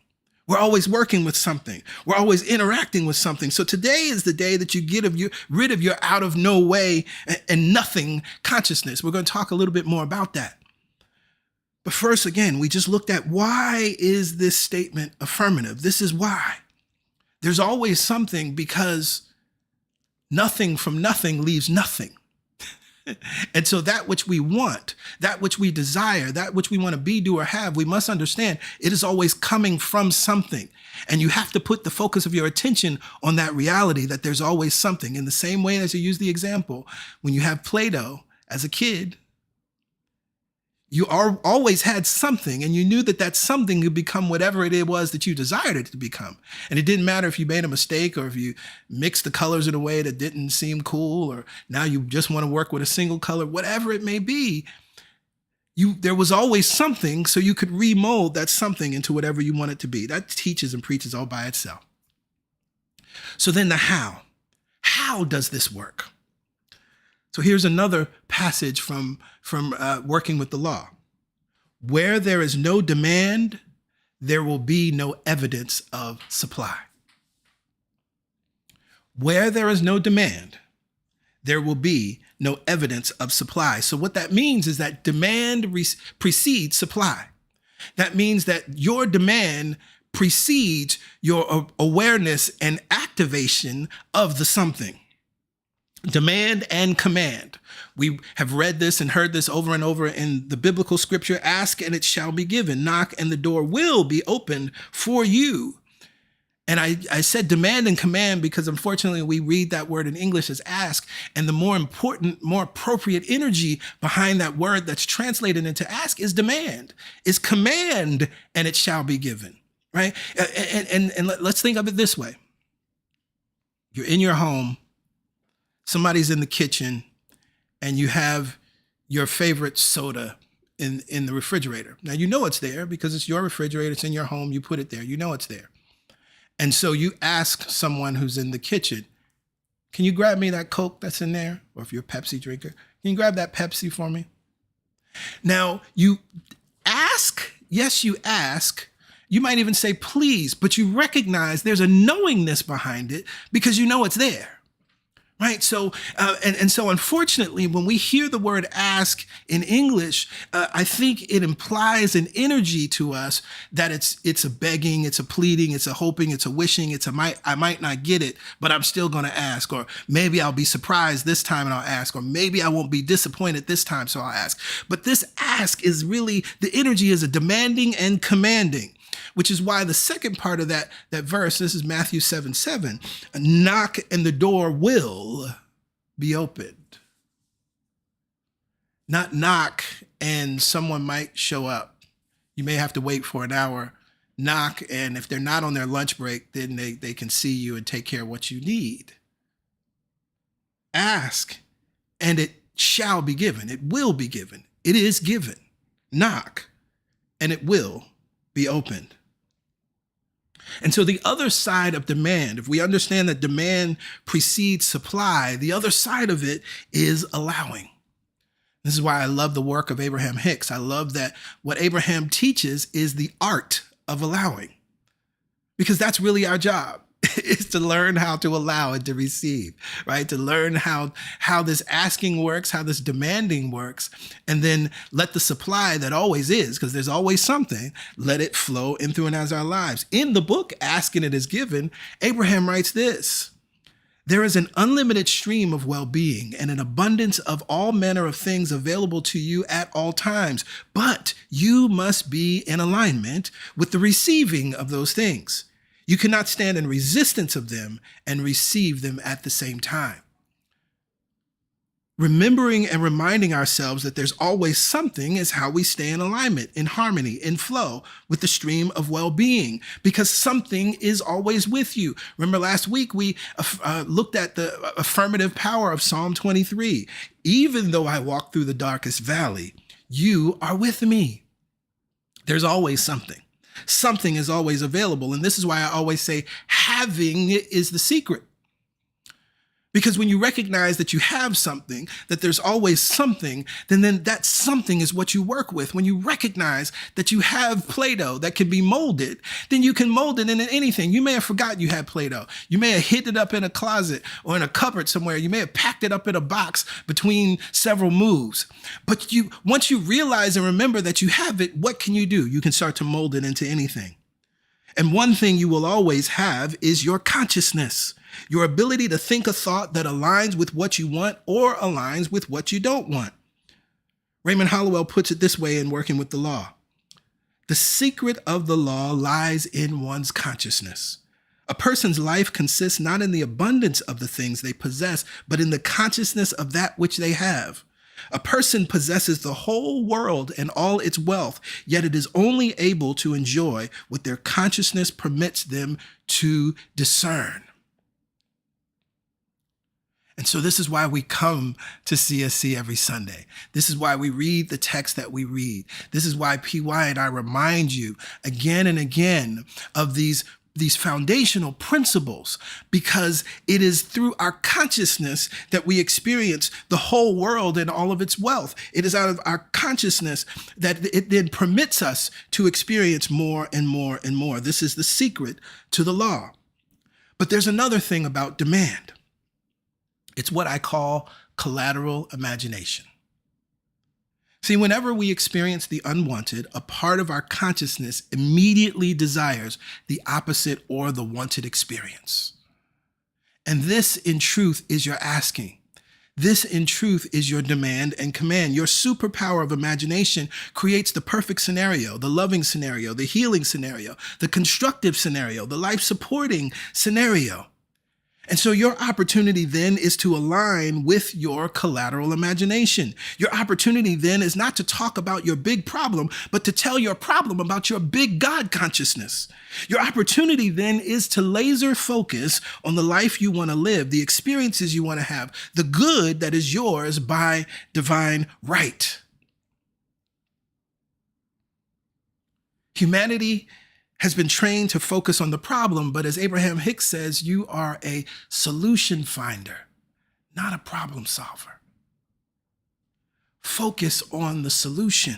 We're always working with something. We're always interacting with something. So today is the day that you get rid of your out of no way and nothing consciousness. We're going to talk a little bit more about that. But first, again, we just looked at why is this statement affirmative? This is why. There's always something because nothing from nothing leaves nothing. And so that which we want, that which we desire, that which we want to be, do, or have, we must understand it is always coming from something. And you have to put the focus of your attention on that reality that there's always something. In the same way as you use the example, when you have Play-Doh as a kid, you always had something, and you knew that that something could become whatever it was that you desired it to become. And it didn't matter if you made a mistake or if you mixed the colors in a way that didn't seem cool, or now you just want to work with a single color, whatever it may be. There was always something, so you could remold that something into whatever you want it to be. That teaches and preaches all by itself. So then the how. How does this work? So here's another passage from Working with the Law. Where there is no demand, there will be no evidence of supply. Where there is no demand, there will be no evidence of supply. So what that means is that demand precedes supply. That means that your demand precedes your awareness and activation of the something. Demand and command. We have read this and heard this over and over in the biblical scripture. Ask and it shall be given. Knock and the door will be opened for you. And I said demand and command because unfortunately we read that word in English as ask. And the more important, more appropriate energy behind that word that's translated into ask is demand, is command and it shall be given, right? And let's think of it this way. You're in your home. Somebody's in the kitchen and you have your favorite soda in the refrigerator. Now, you know it's there because it's your refrigerator. It's in your home. You put it there. You know it's there. And so you ask someone who's in the kitchen, can you grab me that Coke that's in there? Or if you're a Pepsi drinker, can you grab that Pepsi for me? Now, you ask, yes, you ask, You might even say please, but you recognize there's a knowingness behind it because you know it's there. Right. So so unfortunately, when we hear the word ask in English, I think it implies an energy to us that it's a begging, it's a pleading, it's a hoping, it's a wishing, I might not get it, but I'm still going to ask. Or maybe I'll be surprised this time and I'll ask. Or maybe I won't be disappointed this time, so I'll ask. But this ask is really, the energy is a demanding and commanding, which is why the second part of that verse, this is Matthew 7:7, knock and the door will be opened. Not knock and someone might show up. You may have to wait for an hour. Knock, and if they're not on their lunch break, then they can see you and take care of what you need. Ask, and it shall be given. It will be given. It is given. Knock, and it will be opened. And so the other side of demand, if we understand that demand precedes supply, the other side of it is allowing. This is why I love the work of Abraham Hicks. I love that what Abraham teaches is the art of allowing, because that's really our job. Is to learn how to allow and to receive, right? To learn how this asking works, how this demanding works, and then let the supply that always is, because there's always something, let it flow in through and as our lives. In the book, Ask and It Is Given, Abraham writes this: there is an unlimited stream of well-being and an abundance of all manner of things available to you at all times, but you must be in alignment with the receiving of those things. You cannot stand in resistance of them and receive them at the same time. Remembering and reminding ourselves that there's always something is how we stay in alignment, in harmony, in flow with the stream of well-being, because something is always with you. Remember last week we looked at the affirmative power of Psalm 23. Even though I walk through the darkest valley, you are with me. There's always something. Something is always available. And this is why I always say having is the secret. Because when you recognize that you have something, that there's always something, then that something is what you work with. When you recognize that you have Play-Doh that can be molded, then you can mold it into anything. You may have forgotten you had Play-Doh. You may have hid it up in a closet or in a cupboard somewhere. You may have packed it up in a box between several moves. But once you realize and remember that you have it, what can you do? You can start to mold it into anything. And one thing you will always have is your consciousness, your ability to think a thought that aligns with what you want or aligns with what you don't want. Raymond Hollowell puts it this way in Working with the Law: the secret of the law lies in one's consciousness. A person's life consists not in the abundance of the things they possess, but in the consciousness of that which they have. A person possesses the whole world and all its wealth, yet it is only able to enjoy what their consciousness permits them to discern. And so this is why we come to CSC every Sunday. This is why we read the text that we read. This is why PY and I remind you again and again of these foundational principles, because it is through our consciousness that we experience the whole world and all of its wealth. It is out of our consciousness that it then permits us to experience more and more and more. This is the secret to the law. But there's another thing about demand. It's what I call collateral imagination. See, whenever we experience the unwanted, a part of our consciousness immediately desires the opposite or the wanted experience. And this, in truth, is your asking. This, in truth, is your demand and command. Your superpower of imagination creates the perfect scenario, the loving scenario, the healing scenario, the constructive scenario, the life-supporting scenario. And so your opportunity then is to align with your collateral imagination. Your opportunity then is not to talk about your big problem, but to tell your problem about your big God consciousness. Your opportunity then is to laser focus on the life you want to live, the experiences you want to have, the good that is yours by divine right. Humanity has been trained to focus on the problem, but as Abraham Hicks says, you are a solution finder, not a problem solver. Focus on the solution.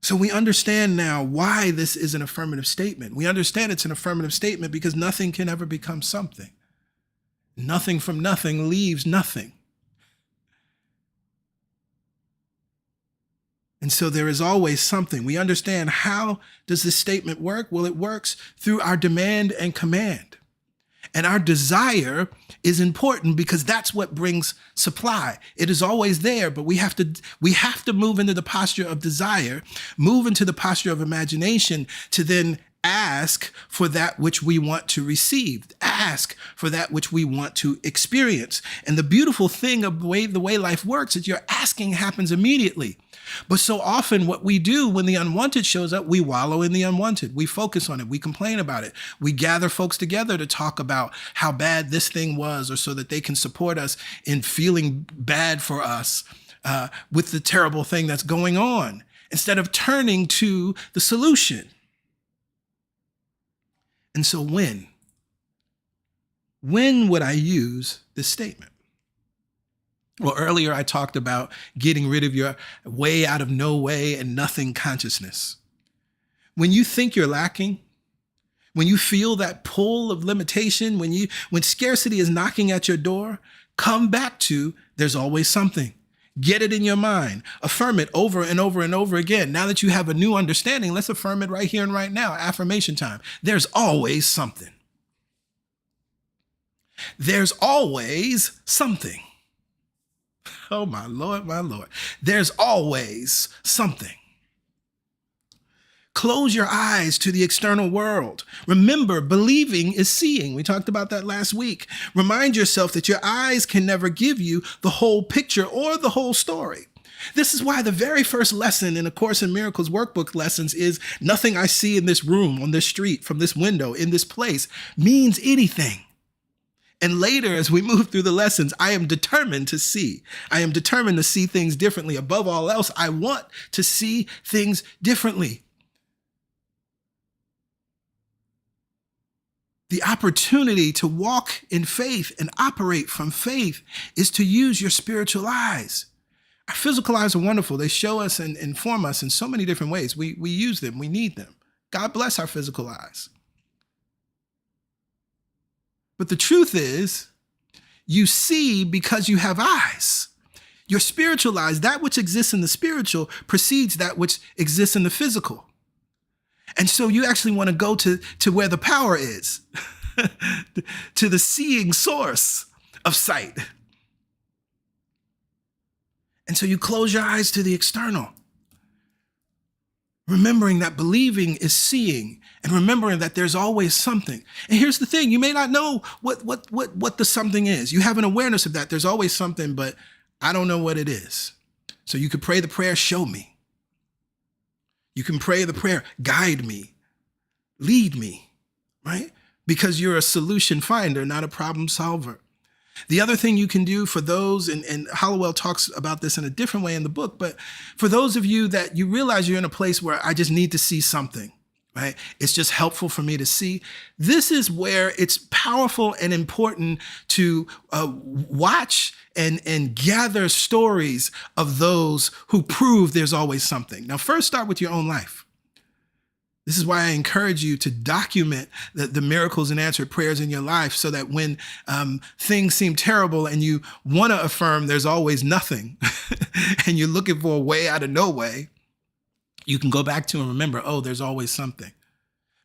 So we understand now why this is an affirmative statement. We understand it's an affirmative statement because nothing can ever become something. Nothing from nothing leaves nothing. And so there is always something. We understand, how does this statement work? Well, it works through our demand and command. And our desire is important because that's what brings supply. It is always there, but we have to move into the posture of desire, move into the posture of imagination to then ask for that which we want to receive, ask for that which we want to experience. And the beautiful thing of the way life works is your asking happens immediately. But so often what we do when the unwanted shows up, we wallow in the unwanted. We focus on it. We complain about it. We gather folks together to talk about how bad this thing was, or so that they can support us in feeling bad for us with the terrible thing that's going on, instead of turning to the solution. And so when would I use this statement? Well, earlier I talked about getting rid of your way out of no way and nothing consciousness. When you think you're lacking, when you feel that pull of limitation, when scarcity is knocking at your door, come back to there's always something. Get it in your mind. Affirm it over and over and over again. Now that you have a new understanding, let's affirm it right here and right now. Affirmation time. There's always something. There's always something. Oh, my Lord, my Lord. There's always something. Close your eyes to the external world. Remember, believing is seeing. We talked about that last week. Remind yourself that your eyes can never give you the whole picture or the whole story. This is why the very first lesson in A Course in Miracles workbook lessons is nothing I see in this room, on this street, from this window, in this place means anything. And later, as we move through the lessons, I am determined to see. I am determined to see things differently. Above all else, I want to see things differently. The opportunity to walk in faith and operate from faith is to use your spiritual eyes. Our physical eyes are wonderful. They show us and inform us in so many different ways. We use them. We need them. God bless our physical eyes. But the truth is, you see because you have eyes. Your spiritual eyes, that which exists in the spiritual, precedes that which exists in the physical. And so you actually want to go to where the power is, to the seeing source of sight. And so you close your eyes to the external, remembering that believing is seeing, and remembering that there's always something. And here's the thing, you may not know what the something is. You have an awareness of that. There's always something, but I don't know what it is. So you could pray the prayer, show me. You can pray the prayer, guide me, lead me, right? Because you're a solution finder, not a problem solver. The other thing you can do for those, and Hollowell talks about this in a different way in the book, but for those of you that you realize you're in a place where I just need to see something, right? It's just helpful for me to see. This is where it's powerful and important to watch and gather stories of those who prove there's always something. Now, first start with your own life. This is why I encourage you to document the miracles and answered prayers in your life, so that when things seem terrible and you want to affirm there's always nothing and you're looking for a way out of no way, you can go back to and remember, oh, there's always something.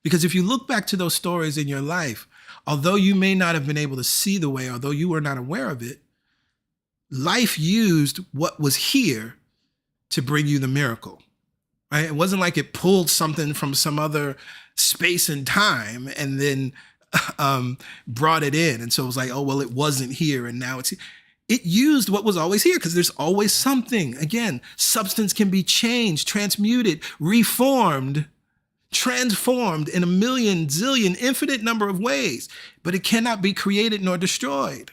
Because if you look back to those stories in your life, although you may not have been able to see the way, although you were not aware of it, life used what was here to bring you the miracle. Right? It wasn't like it pulled something from some other space and time and then brought it in. And so it was like, oh, well, it wasn't here and now it's here. It used what was always here because there's always something. Again, substance can be changed, transmuted, reformed, transformed in a million, zillion, infinite number of ways, but it cannot be created nor destroyed.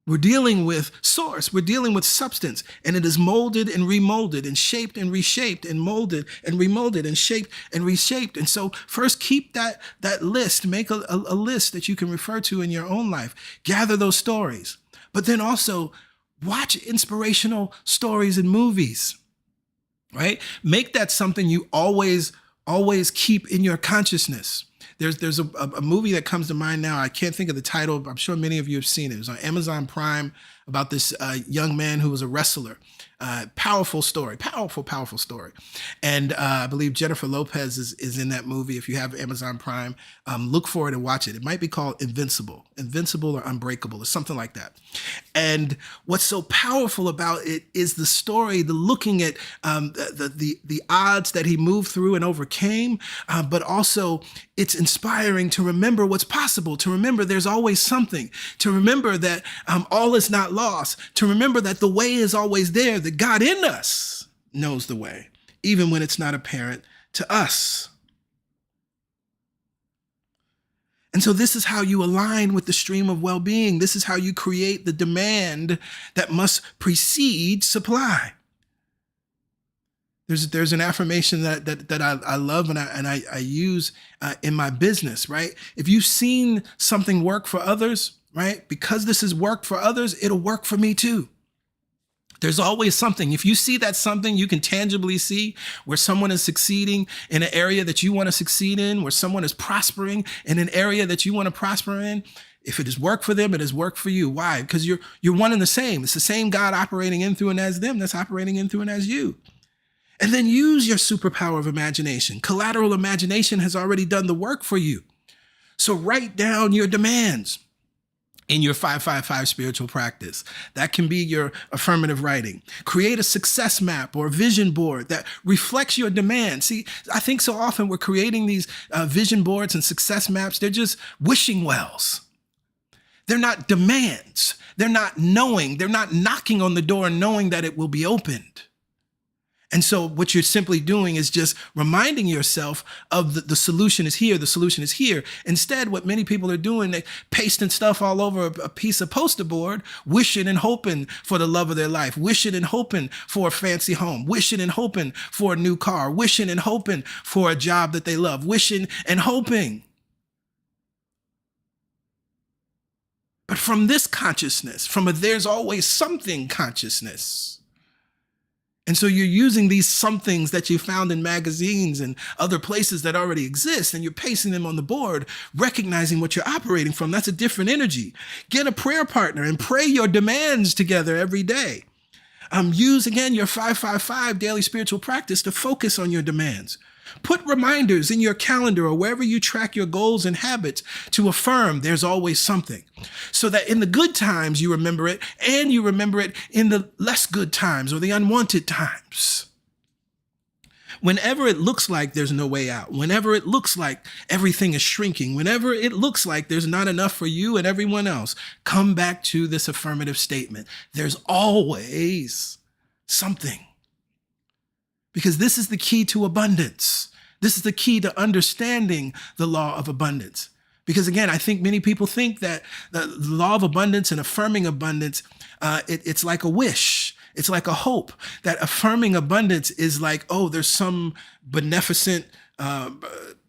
We're dealing with source, we're dealing with substance, and it is molded and remolded and shaped and reshaped and molded and remolded and shaped and reshaped. And so first keep that list, make a list that you can refer to in your own life, gather those stories, but then also watch inspirational stories and movies. right? Make that something you always keep in your consciousness. There's a movie that comes to mind now. I can't think of the title, but I'm sure many of you have seen it. It was on Amazon Prime about this young man who was a wrestler. Powerful story, powerful story. And I believe Jennifer Lopez is in that movie. If you have Amazon Prime, look for it and watch it. It might be called Invincible or Unbreakable or something like that. And what's so powerful about it is the story, the looking at the odds that he moved through and overcame, but also it's inspiring to remember what's possible, to remember there's always something, to remember that all is not lost, to remember that the way is always there, that God in us knows the way, even when it's not apparent to us. And so this is how you align with the stream of well-being. This is how you create the demand that must precede supply. There's an affirmation that I love and I use in my business, right? If you've seen something work for others, right? Because this has worked for others, it'll work for me too. There's always something. If you see that something you can tangibly see where someone is succeeding in an area that you want to succeed in, where someone is prospering in an area that you want to prosper in, if it has worked for them, it has worked for you. Why? Because you're one and the same. It's the same God operating in, through, and as them that's operating in, through, and as you. And then use your superpower of imagination. Collateral imagination has already done the work for you. So write down your demands in your 555 spiritual practice. That can be your affirmative writing. Create a success map or vision board that reflects your demands. See, I think so often we're creating these vision boards and success maps. They're just wishing wells. They're not demands. They're not knowing. They're not knocking on the door and knowing that it will be opened. And so what you're simply doing is just reminding yourself of the solution is here, the solution is here. Instead, what many people are doing, they're pasting stuff all over a piece of poster board, wishing and hoping for the love of their life, wishing and hoping for a fancy home, wishing and hoping for a new car, wishing and hoping for a job that they love, wishing and hoping. But from this consciousness, from a there's always something consciousness. And so you're using these somethings that you found in magazines and other places that already exist, and you're pasting them on the board, recognizing what you're operating from. That's a different energy. Get a prayer partner and pray your demands together every day. Use, again, your 555 daily spiritual practice to focus on your demands. Put reminders in your calendar or wherever you track your goals and habits to affirm there's always something, so that in the good times you remember it, and you remember it in the less good times or the unwanted times. Whenever it looks like there's no way out, whenever it looks like everything is shrinking, whenever it looks like there's not enough for you and everyone else, come back to this affirmative statement. There's always something. Because this is the key to abundance. This is the key to understanding the law of abundance. Because again, I think many people think that the law of abundance and affirming abundance, it's like a wish. It's like a hope. That affirming abundance is like, oh, there's some beneficent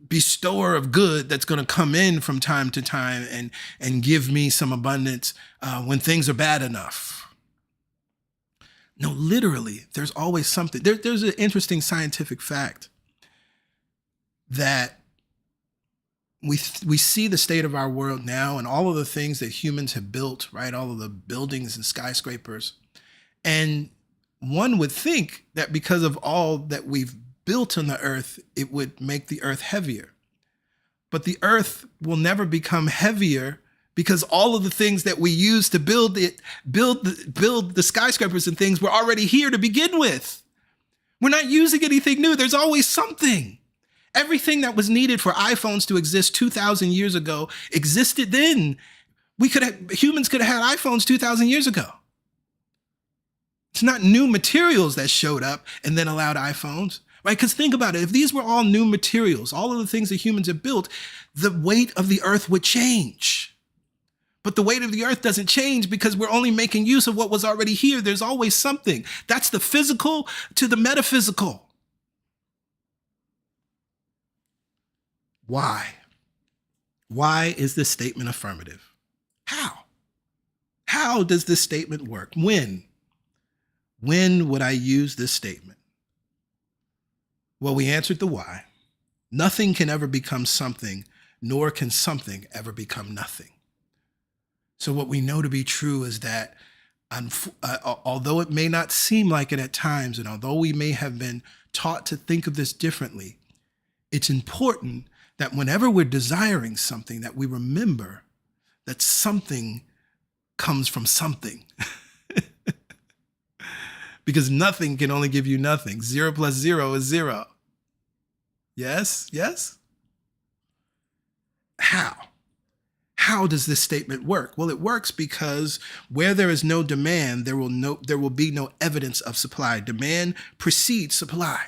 bestower of good that's going to come in from time to time and give me some abundance when things are bad enough. No, literally, there's always something. There's an interesting scientific fact that we see the state of our world now and all of the things that humans have built, right? All of the buildings and skyscrapers. And one would think that because of all that we've built on the earth, it would make the earth heavier. But the earth will never become heavier because all of the things that we use to build the skyscrapers and things were already here to begin with. We're not using anything new. There's always something. Everything that was needed for iPhones to exist 2,000 years ago existed then. Humans could have had iPhones 2,000 years ago. It's not new materials that showed up and then allowed iPhones, right? Because think about it. If these were all new materials, all of the things that humans have built, the weight of the earth would change. But the weight of the earth doesn't change because we're only making use of what was already here. There's always something. That's the physical to the metaphysical. Why? Why is this statement affirmative? How? How does this statement work? When would I use this statement? Well, we answered the why. Nothing can ever become something, nor can something ever become nothing. So what we know to be true is that although it may not seem like it at times, and although we may have been taught to think of this differently, it's important that whenever we're desiring something, that we remember that something comes from something. Because nothing can only give you nothing. 0 plus 0 is 0. Yes? Yes? How? How does this statement work? Well, it works because where there is no demand, there will be no evidence of supply. Demand precedes supply.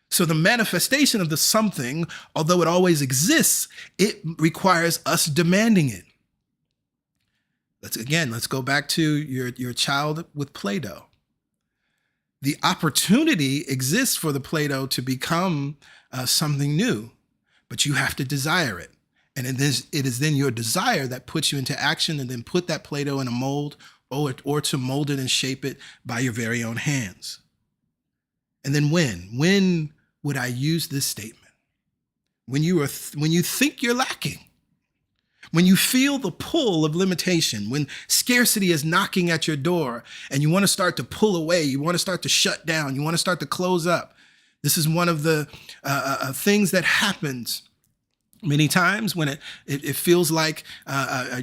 So the manifestation of the something, although it always exists, it requires us demanding it. Let's go back to your child with Play-Doh. The opportunity exists for the Play-Doh to become something new, but you have to desire it. And it is then your desire that puts you into action and then put that Play-Doh in a mold or to mold it and shape it by your very own hands. And then when would I use this statement? When you think you're lacking, when you feel the pull of limitation, when scarcity is knocking at your door and you want to start to pull away, you want to start to shut down, you want to start to close up. This is one of the things that happens many times when it feels like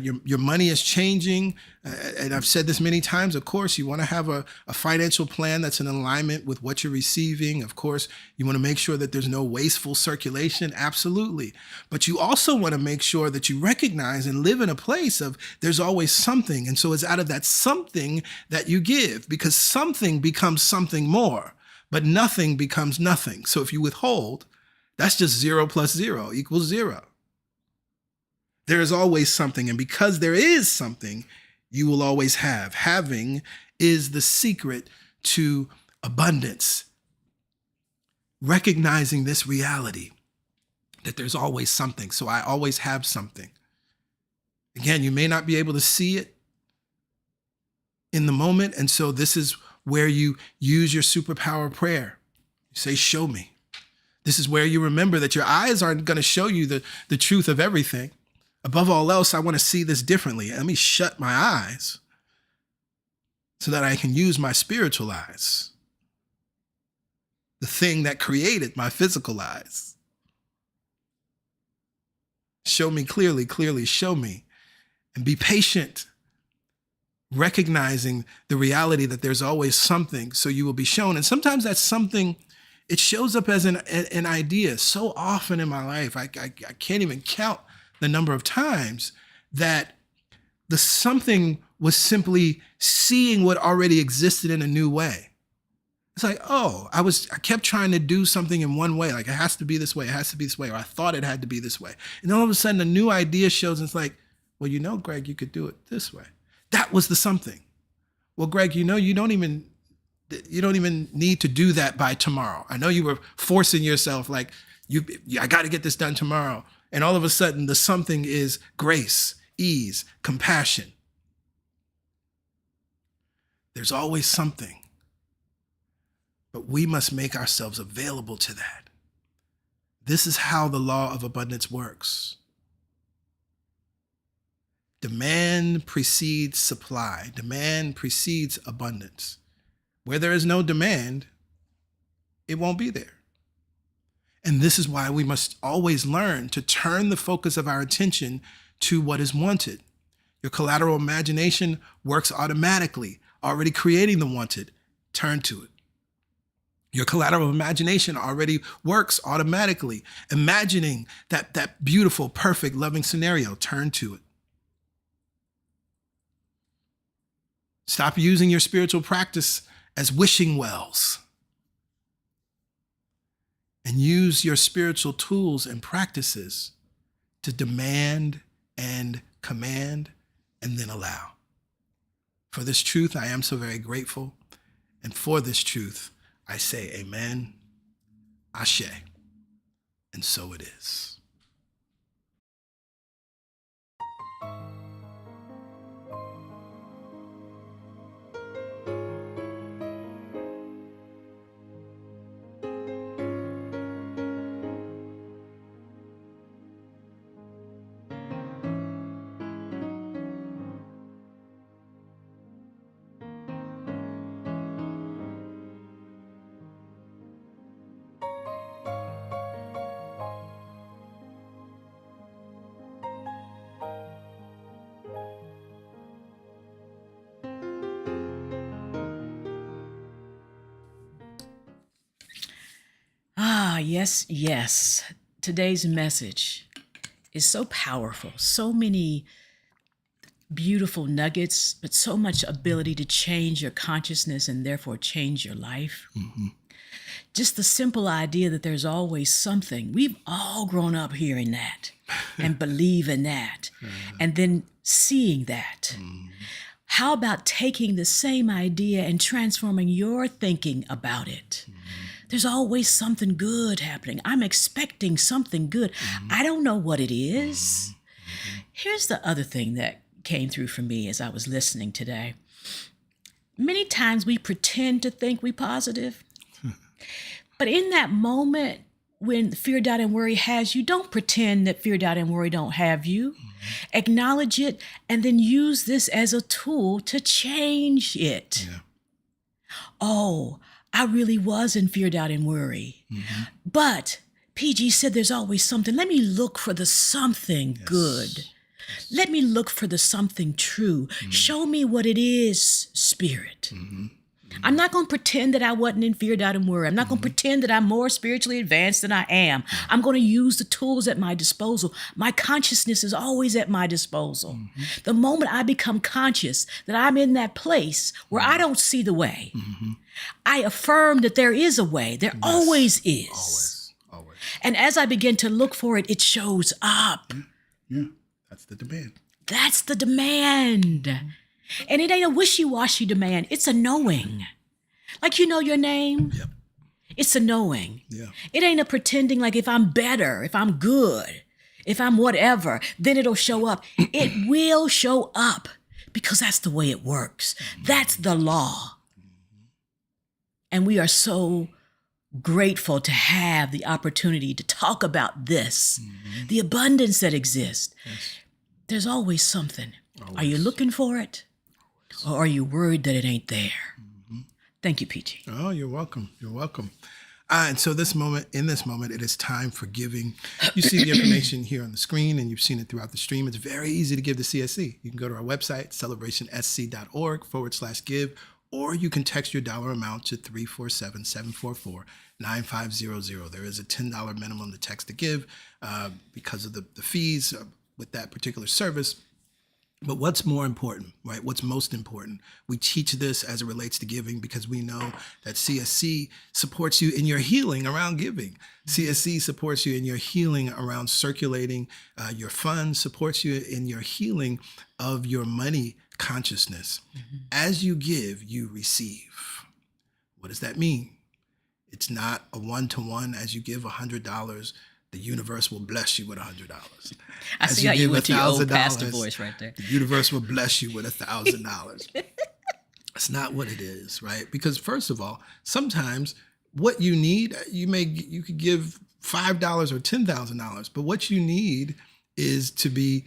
your money is changing. And I've said this many times, of course, you want to have a financial plan that's in alignment with what you're receiving. Of course, you want to make sure that there's no wasteful circulation. Absolutely. But you also want to make sure that you recognize and live in a place of there's always something. And so it's out of that something that you give, because something becomes something more, but nothing becomes nothing. So if you withhold, that's just 0 plus 0 equals 0. There is always something. And because there is something, you will always have. Having is the secret to abundance. Recognizing this reality that there's always something. So I always have something. Again, you may not be able to see it in the moment. And so this is where you use your superpower prayer. You say, show me. This is where you remember that your eyes aren't going to show you the truth of everything. Above all else, I want to see this differently. Let me shut my eyes so that I can use my spiritual eyes, the thing that created my physical eyes. Show me clearly, clearly show me. And be patient, recognizing the reality that there's always something, so you will be shown. And sometimes that something, it shows up as an idea. So often in my life, I can't even count the number of times that the something was simply seeing what already existed in a new way. It's like, oh, I kept trying to do something in one way, like it has to be this way, it has to be this way, or I thought it had to be this way. And then all of a sudden a new idea shows and it's like, well, Greg, you could do it this way. That was the something. Well, Greg, you don't even need to do that by tomorrow. I know you were forcing yourself, like, I got to get this done tomorrow. And all of a sudden, the something is grace, ease, compassion. There's always something. But we must make ourselves available to that. This is how the law of abundance works. Demand precedes supply. Demand precedes abundance. Where there is no demand, it won't be there. And this is why we must always learn to turn the focus of our attention to what is wanted. Your collateral imagination works automatically, already creating the wanted. Turn to it. Your collateral imagination already works automatically, imagining that beautiful, perfect, loving scenario. Turn to it. Stop using your spiritual practice as wishing wells. And use your spiritual tools and practices to demand and command and then allow. For this truth, I am so very grateful. And for this truth, I say amen, ashe, and so it is. Yes, yes. Today's message is so powerful. So many beautiful nuggets, but so much ability to change your consciousness and therefore change your life. Just the simple idea that there's always something. We've all grown up hearing that and believing that and then seeing that. How about taking the same idea and transforming your thinking about it? There's always something good happening. I'm expecting something good. I don't know what it is. Here's the other thing that came through for me as I was listening today. Many times we pretend to think we're positive, but in that moment when fear, doubt, and worry has you, don't pretend that fear, doubt, and worry don't have you. Acknowledge it and then use this as a tool to change it. Yeah. Oh, I really was in fear, doubt, and worry. But PG said there's always something. Let me look for the something good. Let me look for the something true. Show me what it is, Spirit. I'm not going to pretend that I wasn't in fear, doubt, and worry. I'm not going to pretend that I'm more spiritually advanced than I am. I'm going to use the tools at my disposal. My consciousness is always at my disposal. The moment I become conscious that I'm in that place where I don't see the way, I affirm that there is a way. There always is. Always. And as I begin to look for it, it shows up. Yeah. That's the demand. That's the demand. And it ain't a wishy-washy demand. It's a knowing. Like you know your name? Yep. It's a knowing. Yeah. It ain't a pretending like if I'm better, if I'm good, if I'm whatever, then it'll show up. It will show up because that's the way it works. That's the law. And we are so grateful to have the opportunity to talk about this, the abundance that exists. There's always something. Are you looking for it? Or are you worried that it ain't there? Thank you, PG. Oh, you're welcome. You're welcome. And so in this moment, it is time for giving. You see the information here on the screen and you've seen it throughout the stream. It's very easy to give to CSC. You can go to our website, celebrationsc.org/give, or you can text your dollar amount to 347-744-9500. There is a $10 minimum to text to give because of the fees with that particular service. But what's more important, right? What's most important? We teach this as it relates to giving because we know that CSC supports you in your healing around giving. CSC supports you in your healing around circulating your funds, supports you in your healing of your money consciousness. As you give, you receive. What does that mean? It's not a one-to-one. As you give $100, the universe will bless you with $100. I see how you went to your old pastor voice right there. The universe will bless you with $1,000. That's not what it is, right? Because first of all, sometimes what you need, you could give $5 or $10,000, but what you need is to be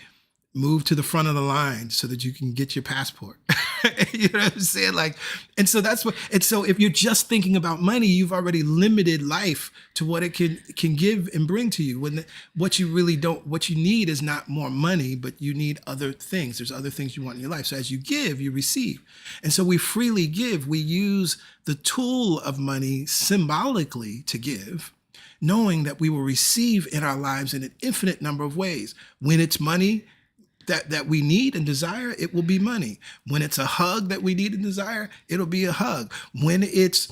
moved to the front of the line so that you can get your passport. You know what I'm saying? And so that's what, and so if you're just thinking about money, you've already limited life to what it can give and bring to you. What you need is not more money, but you need other things. There's other things you want in your life. So as you give, you receive. And so we freely give. We use the tool of money symbolically to give, knowing that we will receive in our lives in an infinite number of ways. When it's money that we need and desire, it will be money. When it's a hug that we need and desire, it'll be a hug. When it's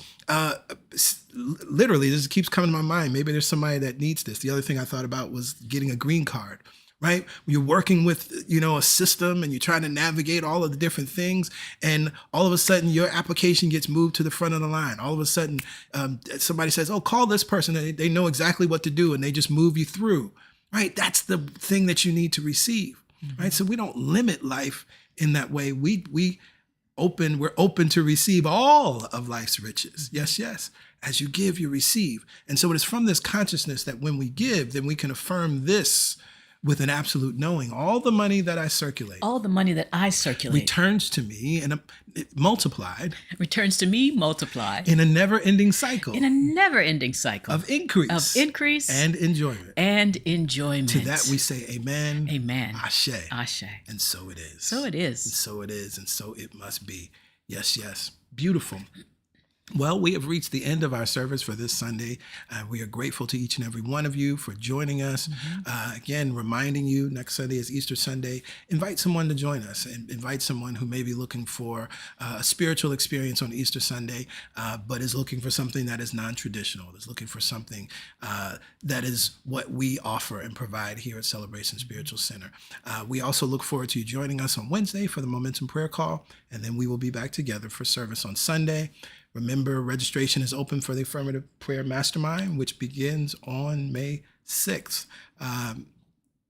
literally, this keeps coming to my mind. Maybe there's somebody that needs this. The other thing I thought about was getting a green card, right? You're working with, a system and you're trying to navigate all of the different things. And all of a sudden your application gets moved to the front of the line. All of a sudden somebody says, oh, call this person. And they know exactly what to do and they just move you through, right? That's the thing that you need to receive. Right. So we don't limit life in that way. We're open to receive all of life's riches. Yes, yes. As you give, you receive. And so it is from this consciousness that when we give, then we can affirm this with an absolute knowing. All the money that I circulate. All the money that I circulate. Returns to me and multiplied. Returns to me multiplied. In a never-ending cycle. In a never-ending cycle. Of increase. Of increase. And enjoyment. And enjoyment. To that we say amen. Amen. Ashe. Ashe. And so it is. So it is. And so it is. And so it must be. Yes, yes. Beautiful. Well, we have reached the end of our service for this Sunday. We are grateful to each and every one of you for joining us. Again, reminding you next Sunday is Easter Sunday. Invite someone to join us, and invite someone who may be looking for a spiritual experience on Easter Sunday, but is looking for something that is non-traditional, is looking for something that is what we offer and provide here at Celebration Spiritual Center. We also look forward to you joining us on Wednesday for the Momentum Prayer Call, and then we will be back together for service on Sunday. Remember, registration is open for the Affirmative Prayer Mastermind, which begins on May 6th.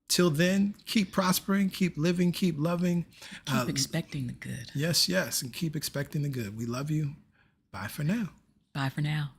Till then, keep prospering, keep living, keep loving. Keep expecting the good. Yes, and keep expecting the good. We love you. Bye for now. Bye for now.